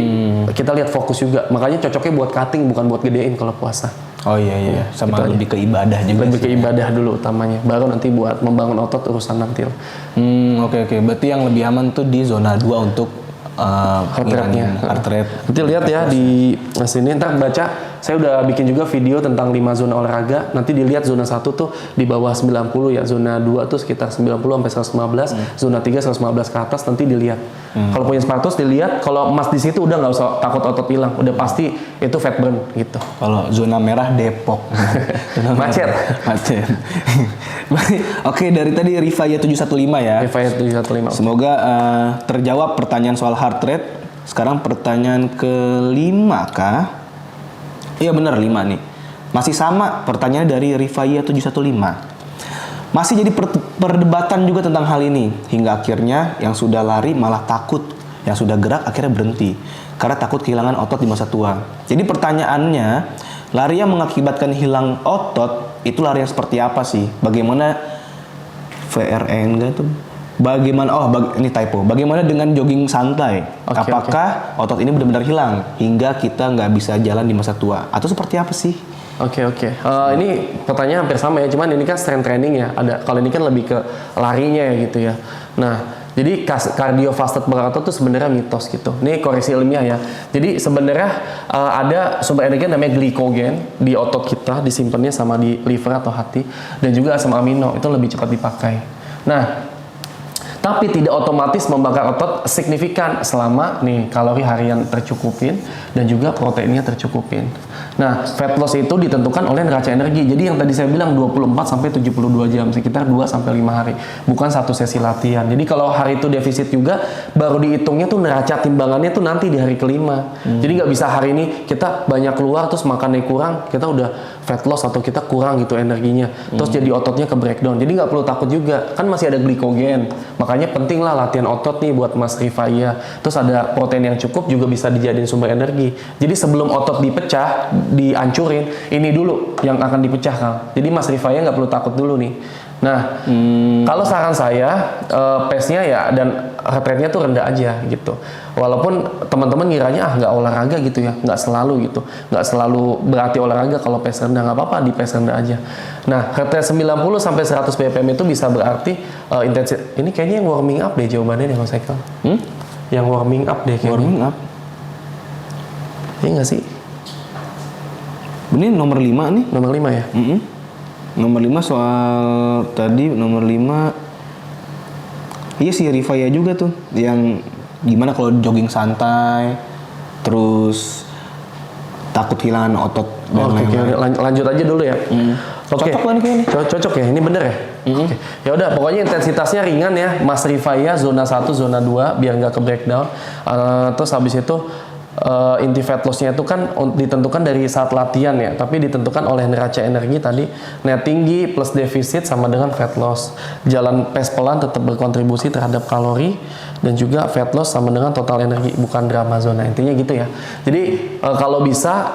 kita lihat fokus juga. Makanya cocoknya buat cutting bukan buat gedein kalau puasa. Oh iya, sama gitu lebih ke ibadah juga. Lebih ke ibadah dulu utamanya. Baru nanti buat membangun otot urusan nanti. Oke. Berarti yang lebih aman tuh di zona 2 untuk heart rate-nya. Heart rate. Nanti lihat ya di sini, ntar baca. Saya udah bikin juga video tentang 5 zona olahraga. Nanti dilihat zona 1 tuh di bawah 90 ya. Zona 2 tuh sekitar 90 sampai 115. Zona 3 115 ke atas nanti dilihat. Kalau punya 100 dilihat. Kalau emas di situ udah nggak usah takut otot hilang. Udah pasti itu fat burn gitu. Kalau zona merah Depok. Macet. Oke, dari tadi Rifaya 715 ya. Rifaya 715. Semoga terjawab pertanyaan soal heart rate. Sekarang pertanyaan kelima kah? Iya benar 5 nih. Masih sama pertanyaannya dari Rifaya 715. Masih jadi perdebatan juga tentang hal ini. Hingga akhirnya yang sudah lari malah takut. Yang sudah gerak akhirnya berhenti. Karena takut kehilangan otot di masa tua. Jadi pertanyaannya, lari yang mengakibatkan hilang otot, itu lari yang seperti apa sih? Bagaimana VRN enggak tuh? Ini typo. Bagaimana dengan jogging santai? Apakah otot ini benar-benar hilang hingga kita nggak bisa jalan di masa tua? Atau seperti apa sih? Oke. Ini pertanyaan hampir sama ya. Cuman ini kan strength training ya. Kalau ini kan lebih ke larinya ya gitu ya. Nah, jadi cardio fasted workout itu sebenarnya mitos gitu. Ini koreksi ilmiah ya. Jadi sebenarnya ada sumber energi namanya glikogen di otot kita, disimpannya sama di liver atau hati, dan juga asam amino itu lebih cepat dipakai. Nah, tapi tidak otomatis membakar otot signifikan selama kalori harian tercukupin dan juga proteinnya tercukupin. Nah, fat loss itu ditentukan oleh neraca energi. Jadi yang tadi saya bilang 24 sampai 72 jam, sekitar 2 sampai 5 hari. Bukan satu sesi latihan. Jadi kalau hari itu defisit juga baru dihitungnya tuh neraca timbangannya tuh nanti di hari kelima. Jadi nggak bisa hari ini kita banyak keluar terus makannya kurang, kita udah fat loss atau kita kurang gitu energinya. Terus jadi ototnya ke breakdown. Jadi nggak perlu takut juga. Kan masih ada glikogen. Makanya penting lah latihan otot nih buat Mas Rifaya. Terus ada protein yang cukup juga bisa dijadiin sumber energi. Jadi sebelum otot dipecah, dihancurin, ini dulu yang akan dipecah Kang. Jadi Mas Rifaya nggak perlu takut dulu nih. Nah, kalau saran saya, pace-nya ya dan heart rate-nya tuh rendah aja gitu. Walaupun teman-teman ngiranya nggak olahraga gitu ya, nggak selalu gitu. Nggak selalu berarti olahraga kalau pace rendah, nggak apa-apa di pace rendah aja. Nah, heart rate 90 sampai 100 BPM itu bisa berarti intensitas. Ini kayaknya yang warming up deh jawabannya deh Mas Eka. Yang warming up deh kayaknya. Warming up? Iya nggak sih? Ini nomor 5 nih. Nomor 5 ya? Nomor 5 soal tadi nomor 5. Iya sih Rifaya juga tuh. Yang gimana kalau jogging santai, terus takut kehilangan otot dan lain-lain. Lanjut aja dulu ya. Cocok kan kayaknya? Cocok ya, ini bener ya? Okay. Ya udah, pokoknya intensitasnya ringan ya, Mas Rifaya zona 1, zona 2 biar nggak ke breakdown. Terus habis itu inti fat loss-nya itu kan ditentukan dari saat latihan ya, tapi ditentukan oleh neraca energi tadi. Net tinggi plus defisit sama dengan fat loss. Jalan pace pelan tetap berkontribusi terhadap kalori dan juga fat loss sama dengan total energi, bukan drama zona. Intinya gitu ya. Jadi kalau bisa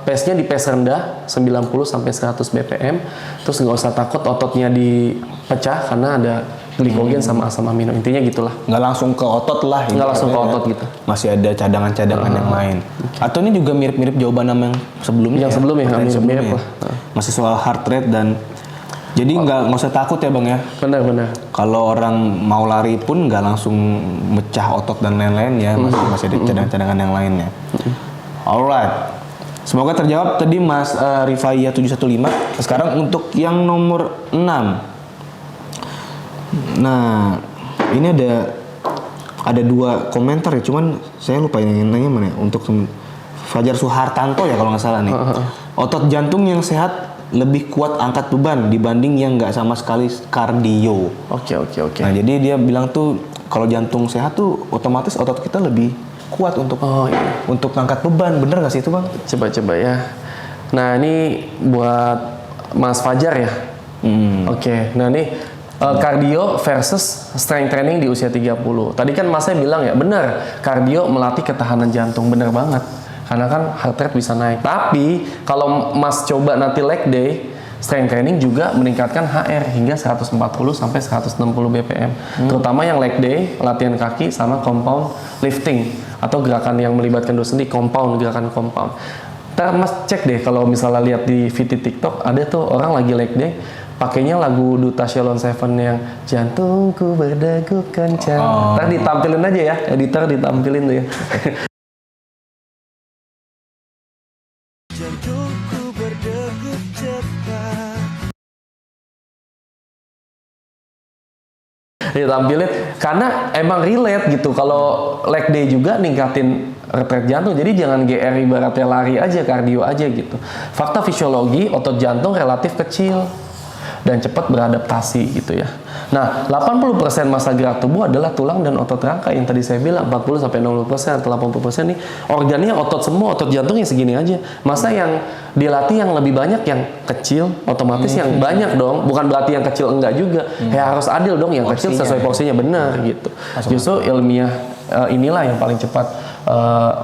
pace-nya di pace rendah 90 sampai 100 BPM, terus nggak usah takut ototnya dipecah karena ada glikogen sama asam amino. Intinya gitulah. Nggak langsung ke otot lah. Nggak langsung ke otot gitu. Masih ada cadangan-cadangan yang lain. Atau ini juga mirip-mirip jawaban yang sebelumnya. Yang sebelumnya mirip lah. Masih soal heart rate dan jadi nggak usah takut ya Bang ya. Benar. Kalau orang mau lari pun nggak langsung mecah otot dan lain-lain ya. Masih ada cadangan-cadangan yang lainnya. Alright. Semoga terjawab tadi Mas Rifaya 715. Sekarang untuk yang nomor 6. Nah, ini ada 2 komentar ya, cuman saya lupa yang nanya mana ya. Untuk Fajar Suhartanto ya kalau nggak salah nih. Otot jantung yang sehat lebih kuat angkat beban dibanding yang nggak sama sekali kardio. Oke. Nah, jadi dia bilang tuh kalau jantung sehat tuh otomatis otot kita lebih kuat untuk angkat beban. Bener nggak sih itu Bang? Coba ya. Nah ini buat Mas Fajar ya. Oke, nah ini cardio versus strength training di usia 30. Tadi kan Masnya bilang ya, benar, cardio melatih ketahanan jantung, benar banget. Karena kan heart rate bisa naik. Tapi kalau Mas coba nanti leg day, strength training juga meningkatkan HR hingga 140 sampai 160 BPM. Terutama yang leg day, latihan kaki sama compound lifting atau gerakan yang melibatkan dua sendi, gerakan compound. Ntar Mas cek deh kalau misalnya lihat di VT TikTok ada tuh orang lagi leg day pakainya lagu Duta Shalom Seven yang jantungku berdegup kencang. Ntar ditampilin aja ya, editor ditampilin tuh ya. Jantungku berdegup cepat. Ditampilin karena emang relate gitu. Kalau leg day juga ningkatin retret jantung, jadi jangan GR ibaratnya lari aja, kardio aja gitu. Fakta fisiologi, otot jantung relatif kecil dan cepat beradaptasi gitu ya. Nah, 80% massa gerak tubuh adalah tulang dan otot rangka yang tadi saya bilang 40-60% atau 80% nih organnya otot semua, otot jantungnya segini aja. Masa yang dilatih yang lebih banyak yang kecil, otomatis yang banyak dong. Bukan berarti yang kecil enggak juga. Ya harus adil dong, yang kecil sesuai porsinya benar gitu. Justru ilmiah inilah yang paling cepat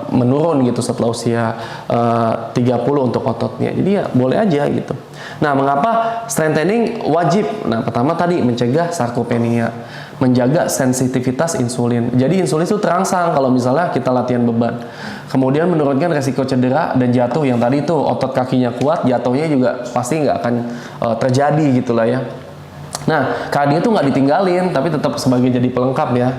menurun gitu setelah usia 30 untuk ototnya. Jadi ya boleh aja gitu. Nah, mengapa strength training wajib? Nah, pertama tadi mencegah sarkopenia, menjaga sensitivitas insulin. Jadi insulin itu terangsang kalau misalnya kita latihan beban. Kemudian menurunkan resiko cedera dan jatuh yang tadi itu otot kakinya kuat, jatuhnya juga pasti nggak akan terjadi gitulah ya. Nah, cardio itu nggak ditinggalin, tapi tetap sebagai jadi pelengkap ya.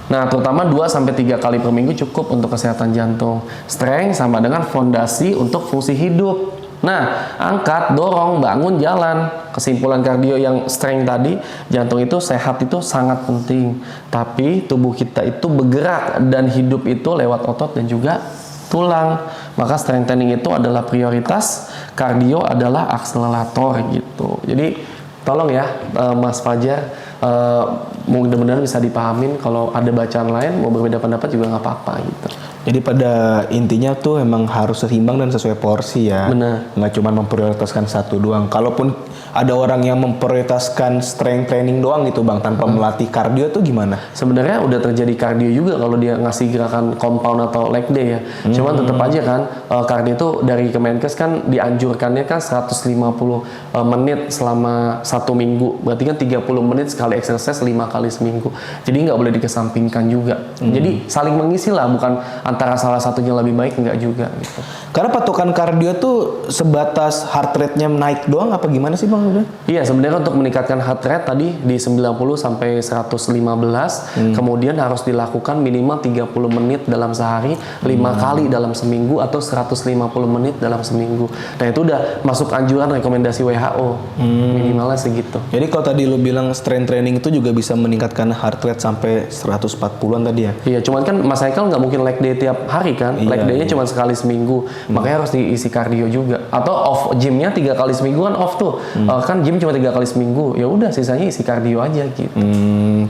Nah, terutama 2-3 kali per minggu cukup untuk kesehatan jantung. Strength sama dengan fondasi untuk fungsi hidup. Nah, angkat, dorong, bangun, jalan. Kesimpulan kardio yang strength tadi, jantung itu sehat itu sangat penting. Tapi tubuh kita itu bergerak dan hidup itu lewat otot dan juga tulang. Maka strength training itu adalah prioritas, kardio adalah akselerator gitu. Jadi tolong ya Mas Fajar, mudah-mudahan bisa dipahamin. Kalau ada bacaan lain mau berbeda pendapat juga nggak apa-apa gitu. Jadi pada intinya tuh emang harus seimbang dan sesuai porsi ya. Benar. Nggak cuma memprioritaskan satu doang. Kalaupun ada orang yang memprioritaskan strength training doang gitu Bang, tanpa melatih kardio tuh gimana? Sebenarnya udah terjadi kardio juga kalau dia ngasih gerakan compound atau leg day ya. Cuman tetap aja kan kardio itu dari Kemenkes kan dianjurkannya kan 150 menit selama 1 minggu. Berarti kan 30 menit sekali exercise 5 kali seminggu. Jadi nggak boleh dikesampingkan juga. Jadi saling mengisi lah, bukan antara salah satunya lebih baik enggak juga gitu. Karena patokan kardio tuh sebatas heart rate-nya naik doang apa gimana sih Bang? Iya, sebenarnya untuk meningkatkan heart rate tadi di 90 sampai 115, kemudian harus dilakukan minimal 30 menit dalam sehari, 5 kali dalam seminggu atau 150 menit dalam seminggu. Nah, itu udah masuk anjuran rekomendasi WHO. Minimalnya segitu. Jadi kalau tadi lu bilang strength training itu juga bisa meningkatkan heart rate sampai 140-an tadi ya? Iya, cuman kan Mas Haikal nggak mungkin leg day tiap hari kan, leg day-nya cuma sekali seminggu, makanya harus diisi kardio juga. Atau off gymnya 3 kali seminggu kan off tuh, kan gym cuma 3 kali seminggu, ya udah sisanya isi kardio aja gitu.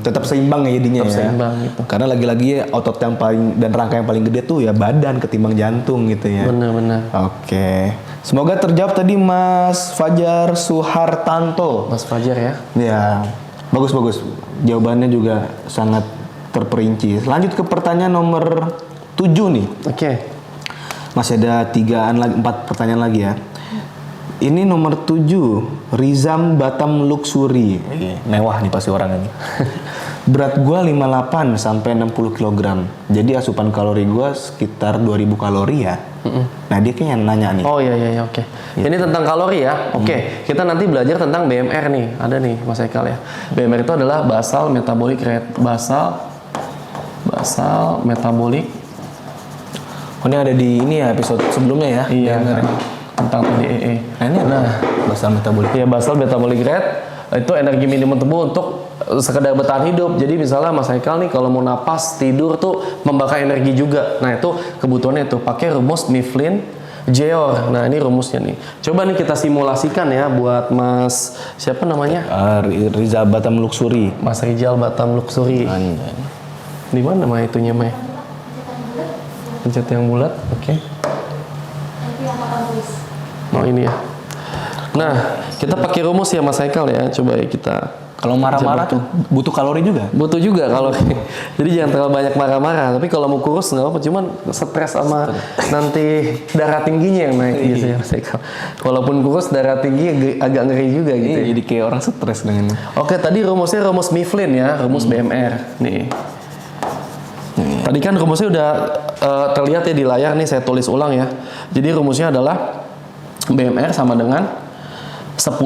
Tetap seimbang ya jadinya. Tetap ya. seimbang gitu. Karena lagi-lagi otot yang paling dan rangka yang paling gede tuh ya badan ketimbang jantung gitu ya. Bener-bener. Oke. Semoga terjawab tadi Mas Fajar Suhartanto. Mas Fajar ya. Ya, bagus-bagus. Jawabannya juga sangat terperinci. Lanjut ke pertanyaan nomor 7 nih. Oke. Masih ada 4 pertanyaan lagi ya. Ini nomor 7, Rizam Batam Luxury. Mewah nih pasti orang ini. Berat gua 58 sampai 60 kg. Jadi asupan kalori gua sekitar 2000 kalori ya. Nah, dia kayaknya nanya nih. Oh iya oke. Ini tentang kalori ya. Oke, kita nanti belajar tentang BMR nih. Ada nih Mas Haikal ya. BMR itu adalah basal metabolic rate. Basal metabolic. Oh, ini ada di ini ya episode sebelumnya ya. Iya. BMR. Tentang TDEE. Nah, ini basal metabolic. Ya, basal metabolic rate itu energi minimum tubuh untuk sekedar bertahan hidup. Jadi misalnya Mas Haikal nih kalau mau napas, tidur tuh membakar energi juga. Nah, itu kebutuhannya tuh pakai rumus Mifflin Jeor. Nah, ini rumusnya nih. Coba nih kita simulasikan ya buat Mas siapa namanya? Rizal Batam Luxury. Mas Rizal Batam Luxury. Di mana mah itunya mah? Pencet yang bulat. Oke. Oh ini ya. Nah, kita pakai rumus ya Mas Haikal ya. Coba ya kita. Kalau marah-marah tuh butuh kalori juga. Butuh juga kalau jadi jangan terlalu banyak marah-marah. Tapi kalau mau kurus nggak apa-apa, cuman stres sama nanti darah tingginya yang naik biasanya Mas Haikal. Walaupun kurus darah tinggi agak ngeri juga gitu. Iya, Ya. jadi kayak orang stres dengan ini. Oke, tadi rumusnya rumus Mifflin ya, rumus BMR. Nih. Tadi kan rumusnya udah terlihat ya di layar nih, saya tulis ulang ya. Jadi rumusnya adalah BMR sama dengan 10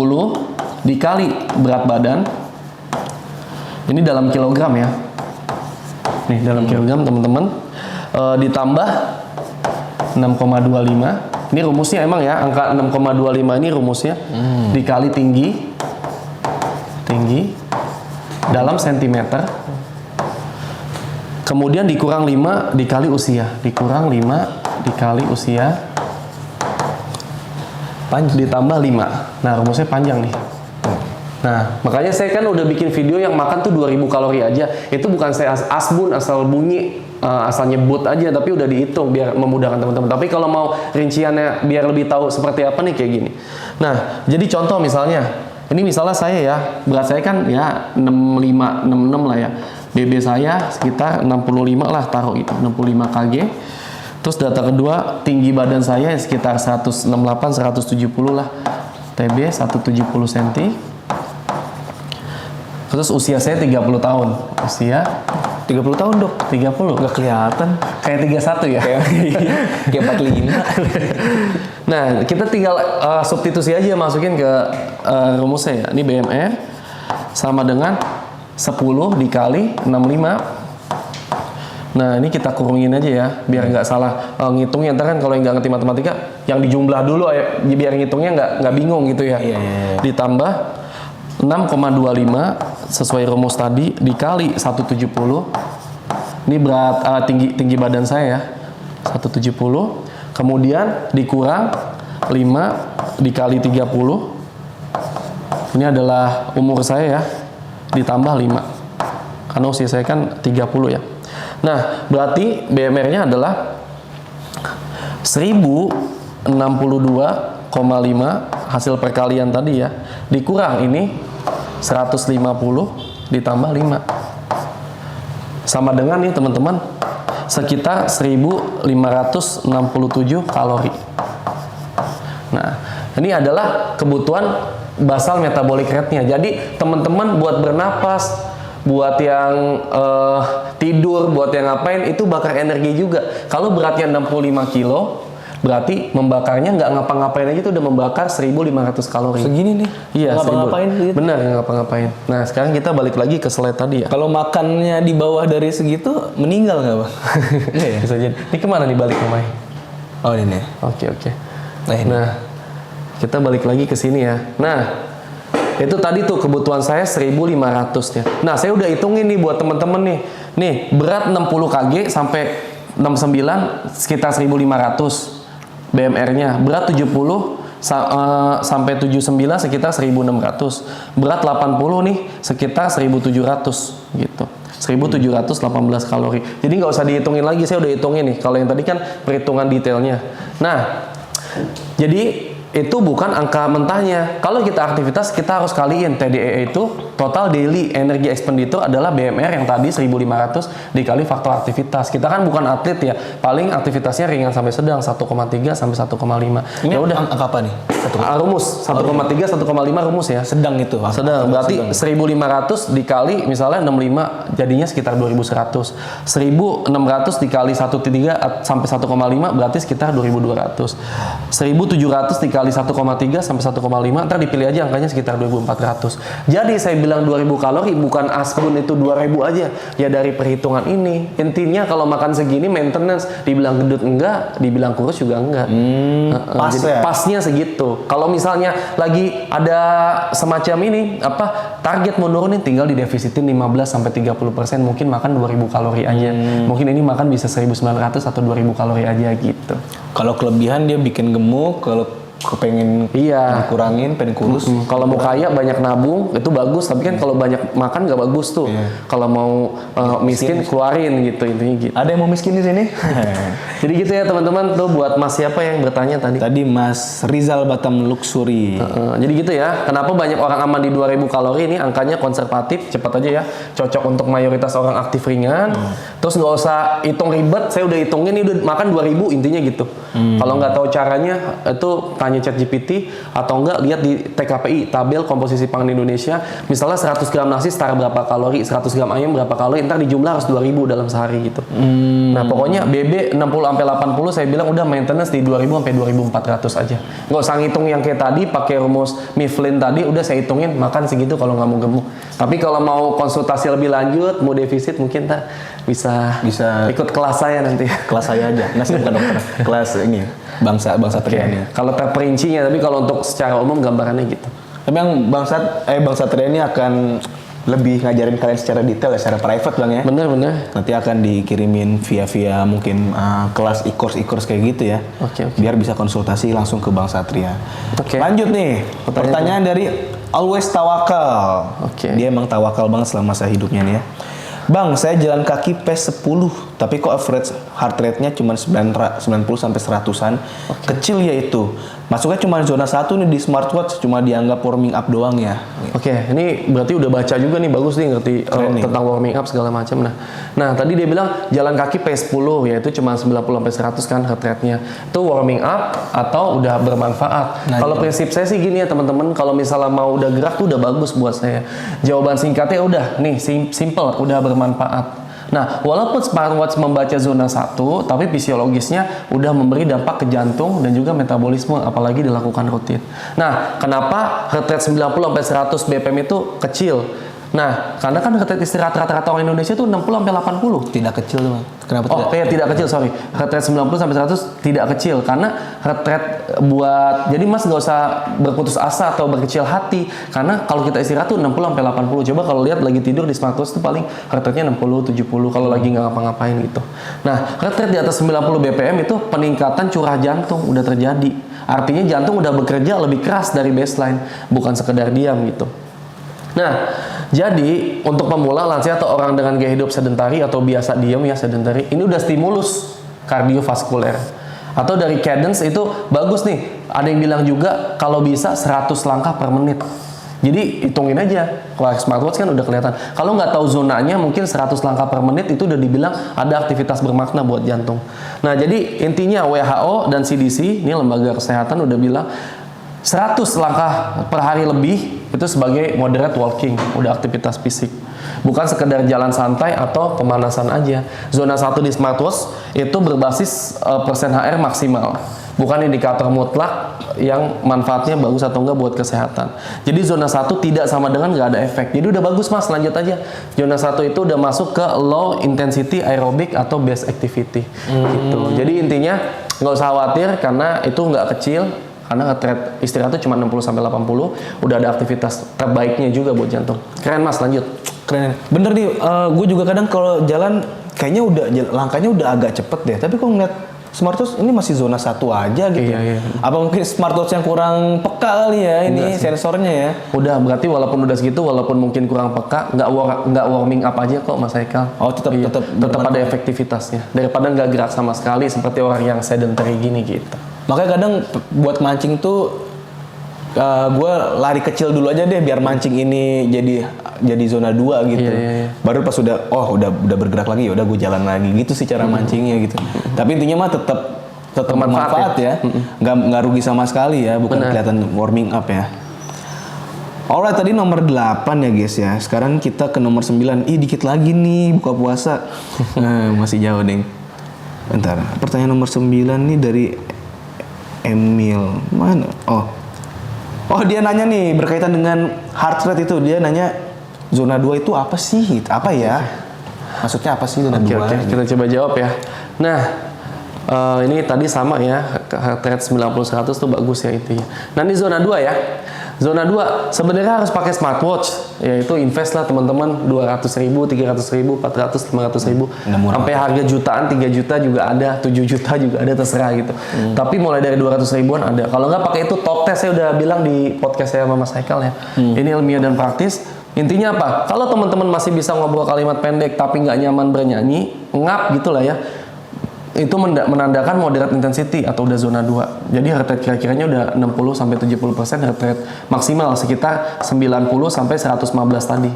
dikali berat badan. Ini dalam kilogram ya. Nih dalam kilogram teman-teman. Ditambah 6,25. Ini rumusnya emang ya, angka 6,25 ini rumusnya. Dikali tinggi dalam sentimeter. Kemudian dikurang 5 dikali usia. Dikurang 5 dikali usia. Ditambah 5. Nah rumusnya panjang nih. Nah, makanya saya kan udah bikin video yang makan tuh 2000 kalori aja. Itu bukan saya asbun asal bunyi, asal nyebut aja, tapi udah dihitung biar memudahkan teman-teman. Tapi kalau mau rinciannya biar lebih tahu seperti apa nih kayak gini. Nah, jadi contoh misalnya, ini misalnya saya ya, berat saya kan ya 65, 66 lah ya. BB saya sekitar 65 lah, taruh itu 65 kg. Terus data kedua, tinggi badan saya sekitar 168, 170 lah. TB 170 cm. Terus usia saya 30 tahun. Usia 30 tahun, Dok. 30. Nggak kelihatan. Kayak 31 ya? Kayak 45. Nah, kita tinggal substitusi aja masukin ke rumusnya ya. Ini BMR sama dengan 10 dikali 65. Nah, ini kita kurungin aja ya, biar nggak salah ngitungnya. Ntar kan kalau yang nggak ngerti matematika, yang dijumlah dulu ya, biar ngitungnya nggak bingung gitu ya. Iya. Ditambah 6,25 sesuai rumus tadi dikali 170. Ini berat tinggi badan saya ya, 170. Kemudian dikurang 5 dikali 30. Ini adalah umur saya ya, ditambah 5. Karena usia saya kan 30 ya. Nah, berarti BMR-nya adalah 1062,5 hasil perkalian tadi ya, dikurang ini 150 ditambah 5 sama dengan nih teman-teman sekitar 1567 kalori. Nah, ini adalah kebutuhan basal metabolic rate-nya. Jadi teman-teman buat bernapas, buat yang tidur, buat yang ngapain itu bakar energi juga. Kalau beratnya 65 kilo, berarti membakarnya nggak ngapa-ngapain aja itu udah membakar 1500 kalori. Segini nih. Iya, ngapa-ngapain gitu. Benar, nggak ngapa-ngapain. Nah, sekarang kita balik lagi ke slide tadi ya. Kalau makannya di bawah dari segitu, meninggal nggak, Bang? Iya ya? Bisa jadi. Ini kemana nih balik rumahnya? Oh, ini. Oke. Nah, ini. Nah, kita balik lagi ke sini ya. Nah, itu tadi tuh kebutuhan saya 1500 ya. Nah, saya udah hitungin nih buat temen-temen nih. Nih, berat 60 kg sampai 69 sekitar 1500 BMR-nya. Berat 70 sampai 79 sekitar 1600. Berat 80 nih sekitar 1700 gitu. 1718 kalori. Jadi nggak usah dihitungin lagi, saya udah hitungin nih. Kalau yang tadi kan perhitungan detailnya. Nah, jadi itu bukan angka mentahnya. Kalau kita aktivitas, kita harus kaliin TDEE itu total daily energy expenditure adalah BMR yang tadi 1500 dikali faktor aktivitas. Kita kan bukan atlet ya, paling aktivitasnya ringan sampai sedang 1,3 sampai 1,5. Ini Ya udah angka apa nih? rumus 1,3 1,5 rumus ya. Sedang itu. Sedang berarti 1500 dikali misalnya 65 jadinya sekitar 2100. 1600 dikali 1,3 sampai 1,5 berarti sekitar 2200. 1700 dikali 1,3 sampai 1,5 ntar dipilih aja angkanya sekitar 2400. Jadi saya bilang 2000 kalori bukan asbun itu 2000 aja. Ya dari perhitungan ini. Intinya kalau makan segini maintenance, dibilang gendut enggak, dibilang kurus juga enggak. Pas Jadi ya? pasnya segitu. Kalau misalnya lagi ada semacam ini apa target mau nurunin tinggal didefisitin 15 sampai 30%, mungkin makan 2000 kalori aja. Mungkin ini makan bisa 1900 atau 2000 kalori aja gitu. Kalau kelebihan dia bikin gemuk, kalau kepengen Iya. dikurangin, pengen kurus. Kalau mau kaya banyak nabung itu bagus, tapi kan kalau banyak makan nggak bagus tuh. Kalau mau miskin keluarin gitu intinya gitu. Ada yang mau miskin di sini? Jadi gitu ya teman-teman, tuh buat Mas siapa yang bertanya tadi? Tadi Mas Rizal Batam Luxury. Jadi gitu ya, kenapa banyak orang aman di 2000 kalori ini angkanya konservatif, cepat aja ya, cocok untuk mayoritas orang aktif ringan. Terus nggak usah hitung ribet, saya udah hitungin ini udah makan 2000 intinya gitu. Kalau nggak tahu caranya itu tanya ChatGPT atau enggak lihat di TKPI, tabel komposisi pangan Indonesia. Misalnya 100 gram nasi setara berapa kalori, 100 gram ayam berapa kalori, ntar dijumlah harus 2000 dalam sehari gitu. Nah pokoknya BB 60 sampai 80 saya bilang udah maintenance di 2000 sampai 2400 aja. Nggak usah ngitung yang kayak tadi pakai rumus Mifflin tadi, udah saya hitungin makan segitu kalau nggak mau gemuk. Tapi kalau mau konsultasi lebih lanjut, mau defisit mungkin ntar bisa ikut kelas saya nanti. Kelas saya aja, nasi bukan dokter. Kelas ini bangsa Triani. Kalau terperincinya, tapi kalau untuk secara umum gambarannya gitu. Tapi yang bangsa Triani akan lebih ngajarin kalian secara detail ya, secara private Bang ya. Bener. Nanti akan dikirimin via mungkin kelas e-course kayak gitu ya. Oke. Biar bisa konsultasi langsung ke Bang Satria. Oke. Lanjut nih, pertanyaan dari Always Tawakal. Oke. Dia emang tawakal banget selama masa hidupnya nih ya. Bang, saya jalan kaki pace 10, tapi kok average heart rate-nya cuma 90 sampai 100-an. Kecil ya itu. Masuknya cuma zona 1 nih di smartwatch, cuma dianggap warming up doang ya. Oke, ini berarti udah baca juga nih, bagus nih ngerti tentang warming up segala macam. Nah, tadi dia bilang jalan kaki P10 yaitu cuma 90 sampai 100 kan heart rate-nya. Itu warming up atau udah bermanfaat. Kalau prinsip saya sih gini ya teman-teman, kalau misalnya mau udah gerak tuh udah bagus buat saya. Jawaban singkatnya udah nih simple, udah bermanfaat. Nah, walaupun smartwatch membaca zona 1, tapi fisiologisnya udah memberi dampak ke jantung dan juga metabolisme, apalagi dilakukan rutin. Nah, kenapa heart rate 90-100 BPM itu kecil? Nah, karena kan heart rate istirahat rata-rata orang Indonesia itu 60-80. Tidak kecil tuh Bang. Kenapa Tidak kecil, sorry. Heart rate 90-100 tidak kecil. Karena heart rate jadi Mas nggak usah berputus asa atau berkecil hati. Karena kalau kita istirahat tuh 60-80. Coba kalau lihat lagi tidur di smartwatch itu paling heart rate-nya 60-70 kalau lagi nggak ngapa-ngapain gitu. Nah, heart rate di atas 90 BPM itu peningkatan curah jantung udah terjadi. Artinya jantung udah bekerja lebih keras dari baseline, bukan sekedar diam gitu. Nah, jadi untuk pemula, lansia atau orang dengan gaya hidup sedentari atau biasa diam ya sedentari, ini udah stimulus kardiovaskuler. Atau dari cadence itu bagus nih. Ada yang bilang juga kalau bisa 100 langkah per menit. Jadi hitungin aja. Kalau smartwatch kan udah kelihatan. Kalau nggak tahu zonanya mungkin 100 langkah per menit itu udah dibilang ada aktivitas bermakna buat jantung. Nah, jadi intinya WHO dan CDC, ini lembaga kesehatan udah bilang 100 langkah per hari lebih itu sebagai moderate walking, udah aktivitas fisik. Bukan sekedar jalan santai atau pemanasan aja. Zona 1 di smartwatch itu berbasis persen HR maksimal. Bukan indikator mutlak yang manfaatnya bagus atau enggak buat kesehatan. Jadi zona 1 tidak sama dengan nggak ada efek. Jadi udah bagus Mas, lanjut aja. Zona 1 itu udah masuk ke low intensity aerobic atau base activity. Gitu. Jadi intinya nggak usah khawatir karena itu nggak kecil. Karena heart rate istirahat itu cuma 60-80, udah ada aktivitas terbaiknya juga buat jantung. Keren Mas, lanjut. Keren. Bener nih, gue juga kadang kalau jalan kayaknya langkahnya udah agak cepet deh. Tapi kok ngeliat smartwatch ini masih zona 1 aja gitu. Iya. Apa mungkin smartwatch yang kurang peka kali ya ini sensornya ya? Udah, berarti walaupun udah segitu, walaupun mungkin kurang peka, nggak warming up aja kok Mas Haikal. Oh, tetap ada efektivitasnya. Daripada nggak gerak sama sekali seperti orang yang sedentary gini gitu. Makanya kadang buat mancing tuh gue lari kecil dulu aja deh biar mancing ini jadi zona 2 gitu. Iya. Baru pas udah bergerak lagi ya udah gue jalan lagi gitu sih cara mancingnya gitu. Tapi intinya mah tetap bermanfaat ya. Nggak rugi sama sekali ya, bukan kelihatan warming up ya. Alright, tadi nomor 8 ya guys ya. Sekarang kita ke nomor 9. Dikit lagi nih buka puasa. Masih jauh deh. Bentar. Pertanyaan nomor 9 nih dari Emil. Mana? Oh dia nanya nih berkaitan dengan heart rate itu. Dia nanya zona 2 itu apa sih? Apa ya? Maksudnya apa sih zona 2? Oke, kita coba jawab ya. Nah, ini tadi sama ya. Heart rate 90-100 tuh bagus ya intinya. Nah, ini zona 2 ya. Zona 2 sebenarnya harus pakai smartwatch, yaitu invest lah teman-teman 200.000, 300.000, 400, 500.000, sampai harga jutaan, 3 juta juga ada, 7 juta juga ada, terserah gitu. Tapi mulai dari 200 ribuan ada. Kalau nggak pakai itu talk test, saya udah bilang di podcast saya sama Mas Haikal ya. Ini ilmiah dan praktis. Intinya apa? Kalau teman-teman masih bisa ngobrol kalimat pendek tapi nggak nyaman bernyanyi, ngap gitulah ya. Itu menandakan moderate intensity atau udah zona 2. Jadi heart rate kira-kiranya udah 60 sampai 70% heart rate maksimal sekitar 90 sampai 115 tadi.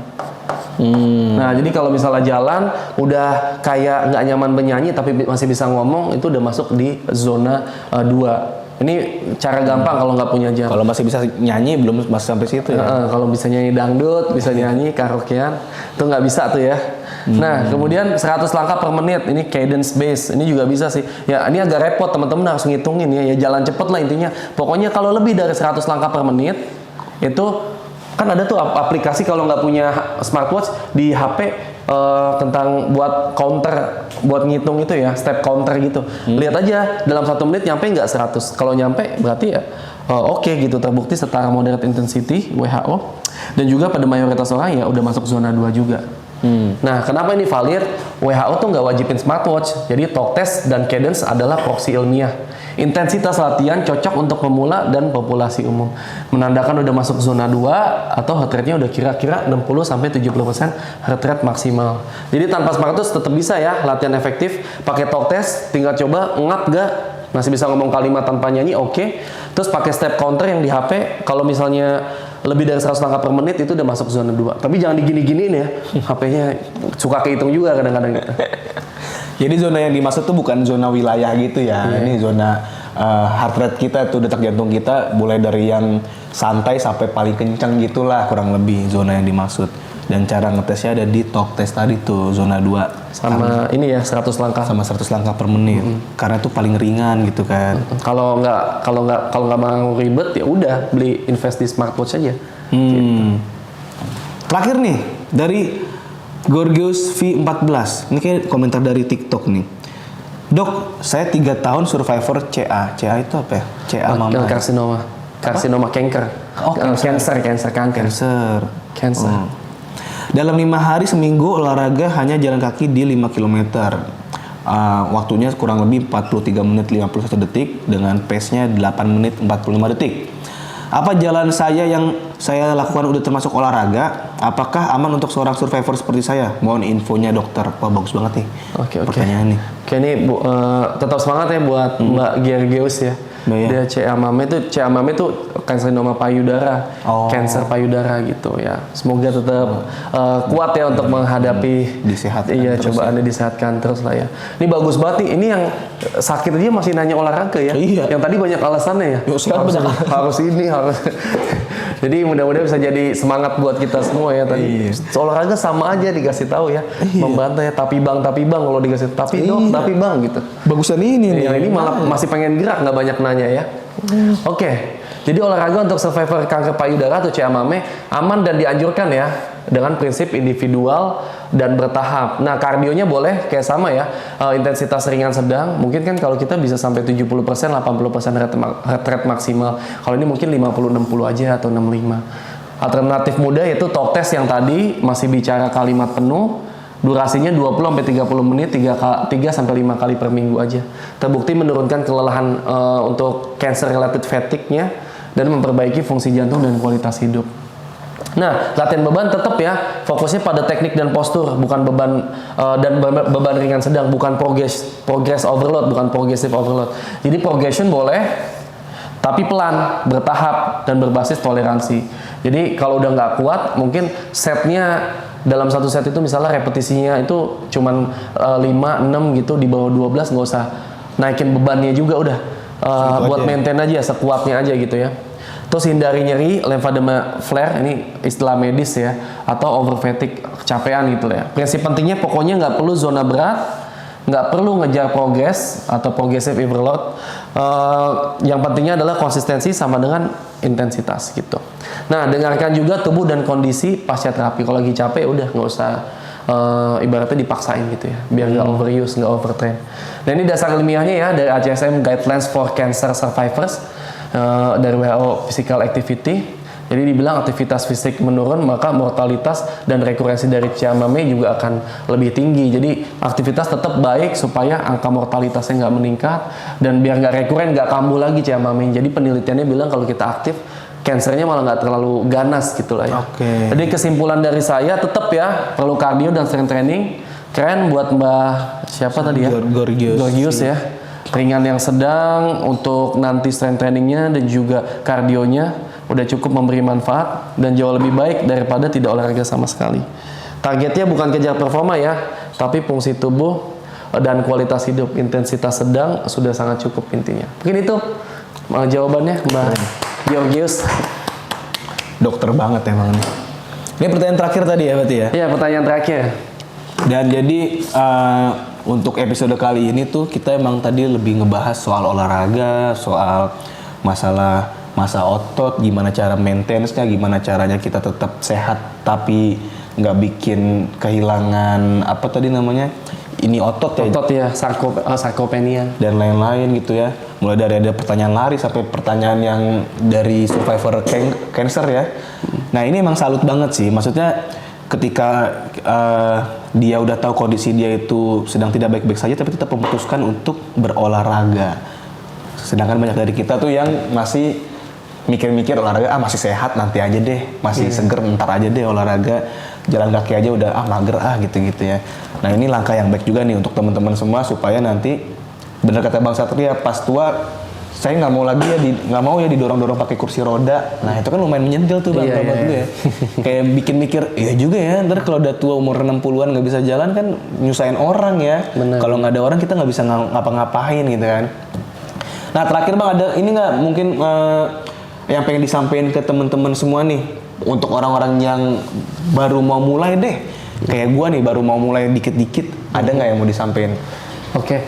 Nah, jadi kalau misalnya jalan udah kayak nggak nyaman bernyanyi tapi masih bisa ngomong, itu udah masuk di zona 2. Ini cara gampang kalau nggak punya jam. Kalau masih bisa nyanyi belum masih sampai situ ya. Kalau bisa nyanyi dangdut, bisa nyanyi karaokean, itu nggak bisa tuh ya. Nah, kemudian 100 langkah per menit, ini cadence base, ini juga bisa sih. Ya, ini agak repot, teman-teman harus ngitungin ya. Ya jalan cepet lah intinya. Pokoknya kalau lebih dari 100 langkah per menit, itu kan ada tuh aplikasi kalau nggak punya smartwatch di HP tentang buat counter, buat ngitung itu ya, step counter gitu. Lihat aja dalam 1 menit nyampe nggak 100. Kalau nyampe berarti ya oke gitu, terbukti setara moderate intensity WHO, dan juga pada mayoritas orang ya udah masuk zona 2 juga. Nah, kenapa ini valid? WHO tuh nggak wajibin smartwatch. Jadi talk test dan cadence adalah proksi ilmiah. Intensitas latihan cocok untuk pemula dan populasi umum. Menandakan udah masuk zona 2 atau heart rate-nya udah kira-kira 60 sampai 70% heart rate maksimal. Jadi tanpa smartwatch tetap bisa ya latihan efektif. Pakai talk test, tinggal coba ngap gak? Masih bisa ngomong kalimat tanpa nyanyi, oke. Terus pakai step counter yang di HP, kalau misalnya lebih dari 100 langkah per menit itu udah masuk zona 2. Tapi jangan digini-giniin ya. HP-nya suka kehitung juga kadang-kadang gitu. Jadi zona yang dimaksud tuh bukan zona wilayah gitu ya. Ini zona heart rate kita tuh, detak jantung kita mulai dari yang santai sampai paling kencang gitulah kurang lebih zona yang dimaksud. Dan cara ngetesnya ada di talk test tadi tuh zona 2 sama ini ya 100 langkah sama 100 langkah per menit. Karena itu paling ringan gitu kan. Kalau nggak mau ribet ya udah beli invest di smartwatch aja. Terakhir nih dari Gorgeous V14. Ini kayak komentar dari TikTok nih. Dok, saya 3 tahun survivor CA. CA itu apa ya? CA mama. Karsinoma kanker. Oh, cancer. Dalam 5 hari seminggu olahraga hanya jalan kaki di 5 km. Waktunya kurang lebih 43 menit 51 detik dengan pace-nya 8 menit 45 detik. Apa jalan saya yang saya lakukan udah termasuk olahraga? Apakah aman untuk seorang survivor seperti saya? Mohon infonya dokter. Wah, bagus banget nih. Oke. Pertanyaan nih. Oke, ini tetap semangat ya buat Mbak Gergeus ya. Dia CA mame itu karsinoma payudara, kanker payudara gitu ya. Semoga tetap kuat ya untuk menghadapi disehatkan. Iya, cobaannya disehatkan terus lah ya. Ini bagus banget nih. Ini yang sakit aja masih nanya olahraga ya. Iya. Yang tadi banyak alasannya ya. Harus ini harus. Jadi mudah-mudahan bisa jadi semangat buat kita semua ya tadi. Olahraga sama aja dikasih tahu ya. Membantah ya, tapi bang kalau dikasih tapi dong, tapi bang gitu. Bagusan ini nih. Yang ini malah masih pengen gerak, nggak banyak nanya ya. Oke. Jadi olahraga untuk survivor kanker payudara atau CA mame aman dan dianjurkan ya dengan prinsip individual dan bertahap. Nah, kardionya boleh kayak sama ya, intensitas ringan sedang. Mungkin kan kalau kita bisa sampai 70%, 80% heart rate maksimal. Kalau ini mungkin 50-60 aja atau 65. Alternatif mudah yaitu talk test yang tadi masih bicara kalimat penuh. Durasinya 20-30 menit 3-5 kali per minggu aja. Terbukti menurunkan kelelahan untuk cancer related fatigue-nya dan memperbaiki fungsi jantung dan kualitas hidup. Nah, latihan beban tetap ya, fokusnya pada teknik dan postur, bukan beban beban ringan sedang, bukan progress overload, bukan progressive overload. Jadi progression boleh, tapi pelan, bertahap, dan berbasis toleransi. Jadi kalau udah nggak kuat, mungkin setnya dalam satu set itu misalnya repetisinya itu cuman 5-6 gitu, di bawah 12 nggak usah naikin bebannya juga, udah buat maintain aja, sekuatnya aja gitu ya. Terus hindari nyeri, lymphedema flare, ini istilah medis ya, atau over fatigue, kecapean gitu ya. Prinsip pentingnya pokoknya nggak perlu zona berat, nggak perlu ngejar progress atau progressive overload. Yang pentingnya adalah konsistensi sama dengan intensitas gitu. Nah, dengarkan juga tubuh dan kondisi pasca terapi. Kalau lagi capek udah nggak usah ibaratnya dipaksain gitu ya, biar nggak overuse, nggak overtrain. Nah, ini dasar ilmiahnya ya dari ACSM Guidelines for Cancer Survivors dari WHO Physical Activity. Jadi dibilang aktivitas fisik menurun, maka mortalitas dan rekurensi dari chamomile juga akan lebih tinggi. Jadi aktivitas tetap baik supaya angka mortalitasnya nggak meningkat dan biar nggak rekuren, nggak kambuh lagi chamomile. Jadi penelitiannya bilang kalau kita aktif, kansernya malah nggak terlalu ganas gitu lah ya. Oke. Jadi kesimpulan dari saya tetap ya perlu kardio dan strength training. Keren buat Mbah siapa tadi ya? Gorgius ya. Ringan yang sedang untuk nanti strength trainingnya dan juga kardionya udah cukup memberi manfaat dan jauh lebih baik daripada tidak olahraga sama sekali. Targetnya bukan kejar performa ya, tapi fungsi tubuh dan kualitas hidup. Intensitas sedang sudah sangat cukup intinya. Mungkin itu jawabannya Mbak Gorgius. Dokter banget emang nih. Ini pertanyaan terakhir tadi ya berarti ya? Iya, pertanyaan terakhir. Dan jadi untuk episode kali ini tuh kita emang tadi lebih ngebahas soal olahraga, soal masalah masa otot, gimana cara maintenance-nya, gimana caranya kita tetap sehat tapi nggak bikin kehilangan apa tadi namanya, ini otot ya, Otot ya, sarkopenia. dan lain-lain gitu ya. Mulai dari ada pertanyaan lari sampai pertanyaan yang dari survivor cancer ya. Nah ini emang salut banget sih, maksudnya ketika dia udah tahu kondisi dia itu sedang tidak baik-baik saja tapi tetap memutuskan untuk berolahraga. Sedangkan banyak dari kita tuh yang masih mikir-mikir olahraga, masih sehat nanti aja deh, masih seger ntar aja deh olahraga, jalan kaki aja udah mager gitu-gitu ya. Nah ini langkah yang baik juga nih untuk teman-teman semua supaya nanti bener kata Bang Satria, pas tua saya nggak mau lagi ya nggak mau ya didorong-dorong pakai kursi roda. Nah itu kan lumayan menyentil tuh Bang gue ya. Kayak bikin mikir, iya juga ya, ntar kalau udah tua umur 60-an nggak bisa jalan kan nyusahin orang ya. Kalau nggak ada orang kita nggak bisa ngapa-ngapain gitu kan. Nah terakhir Bang, ada ini nggak mungkin yang pengen disampaikan ke teman-teman semua nih untuk orang-orang yang baru mau mulai deh, kayak gua nih baru mau mulai dikit-dikit, ada nggak yang mau disampaikan? Oke,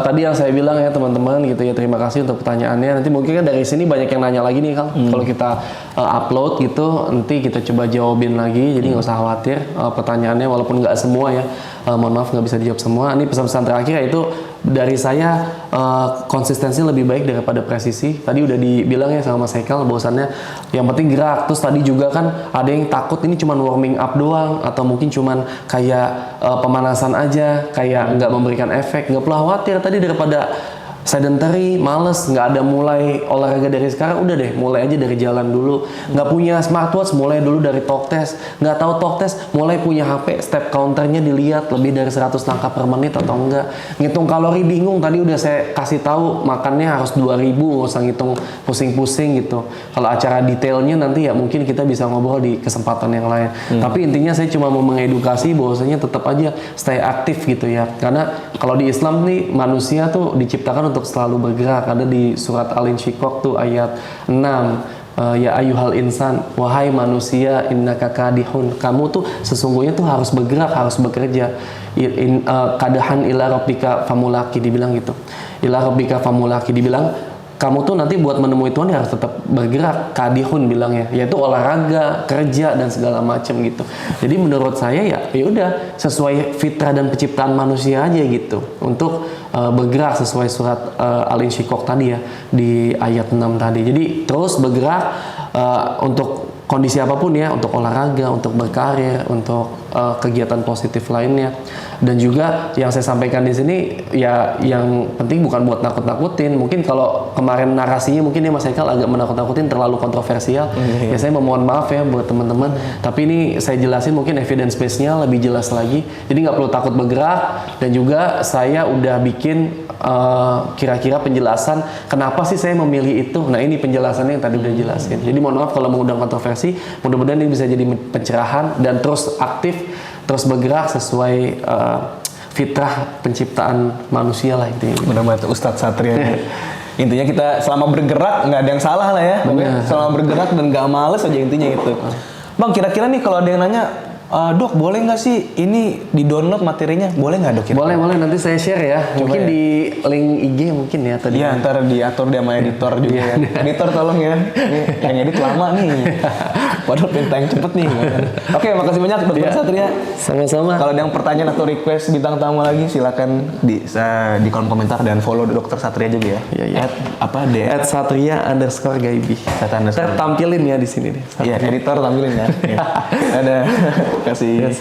tadi yang saya bilang ya teman-teman gitu ya, terima kasih untuk pertanyaannya. Nanti mungkin kan dari sini banyak yang nanya lagi nih Kang. Kalau kita upload gitu, nanti kita coba jawabin lagi. Jadi nggak usah khawatir pertanyaannya, walaupun nggak semua ya. Mohon maaf nggak bisa dijawab semua. Ini pesan-pesan terakhir yaitu dari saya, konsistensi lebih baik daripada presisi. Tadi udah dibilang ya sama Mas Haikal bahwasannya yang penting gerak. Terus tadi juga kan ada yang takut ini cuma warming up doang atau mungkin cuman kayak pemanasan aja, kayak nggak memberikan efek. Nggak perlu khawatir, tadi daripada sedentary, males, nggak ada mulai olahraga dari sekarang, udah deh mulai aja dari jalan dulu. Nggak punya smartwatch, mulai dulu dari talk test. Nggak tahu talk test, mulai punya HP, step counternya dilihat lebih dari 100 langkah per menit atau enggak. Ngitung kalori bingung, tadi udah saya kasih tahu makannya harus 2000, nggak usah ngitung pusing-pusing gitu. Kalau acara detailnya nanti ya mungkin kita bisa ngobrol di kesempatan yang lain. Tapi intinya saya cuma mau mengedukasi bahwasanya tetap aja stay aktif gitu ya. Karena kalau di Islam nih manusia tuh diciptakan untuk selalu bergerak. Ada di surat Al-Insyikok tuh ayat 6. Ya ayuhal insan, wahai manusia, innaka kadihun, kamu tuh sesungguhnya tuh harus bergerak, harus bekerja. Kadahan ila rabbika famulaki, dibilang gitu. Ila rabbika famulaki, dibilang kamu tuh nanti buat menemui Tuhan harus tetap bergerak. Kadihun bilangnya, yaitu olahraga, kerja dan segala macam gitu. Jadi menurut saya ya udah sesuai fitrah dan penciptaan manusia aja gitu untuk bergerak sesuai surat Al-Insyikok tadi ya di ayat 6 tadi. Jadi terus bergerak untuk kondisi apapun ya, untuk olahraga, untuk berkarir, untuk kegiatan positif lainnya. Dan juga yang saya sampaikan di sini ya yang penting bukan buat nakut-nakutin. Mungkin kalau kemarin narasinya mungkin ya Mas Haikal agak menakut-nakutin, terlalu kontroversial. Ya saya memohon maaf ya buat teman-teman. Tapi ini saya jelasin mungkin evidence base-nya lebih jelas lagi. Jadi nggak perlu takut bergerak. Dan juga saya udah bikin kira-kira penjelasan kenapa sih saya memilih itu. Nah ini penjelasannya yang tadi udah jelasin. Jadi mohon maaf kalau mengundang kontroversi. Mudah-mudahan ini bisa jadi pencerahan dan terus aktif, terus bergerak sesuai fitrah penciptaan manusia lah intinya. Benar-benar Ustadz Satria. Intinya kita selama bergerak nggak ada yang salah lah ya. Selama bergerak dan nggak males aja intinya itu. Bang, kira-kira nih kalau ada yang nanya Dok, boleh nggak sih ini di-download materinya? Boleh nggak, Dok? Boleh, nanti saya share ya. Mungkin ya? di link IG mungkin ya tadi. Iya, ntar diatur dia sama editor juga ya. Editor tolong ya. Ini yang edit lama nih. Waduh, minta yang cepet nih. Oke, makasih banyak Dokter Satria. Sama-sama. Kalau ada yang pertanyaan atau request bintang tamu lagi, silakan di kolom komentar dan follow Dokter Satria juga ya. Iya. @satria_gaibi. Saya tampilin ya di sini nih. Iya, editor tampilin ya. Ada. Kasih.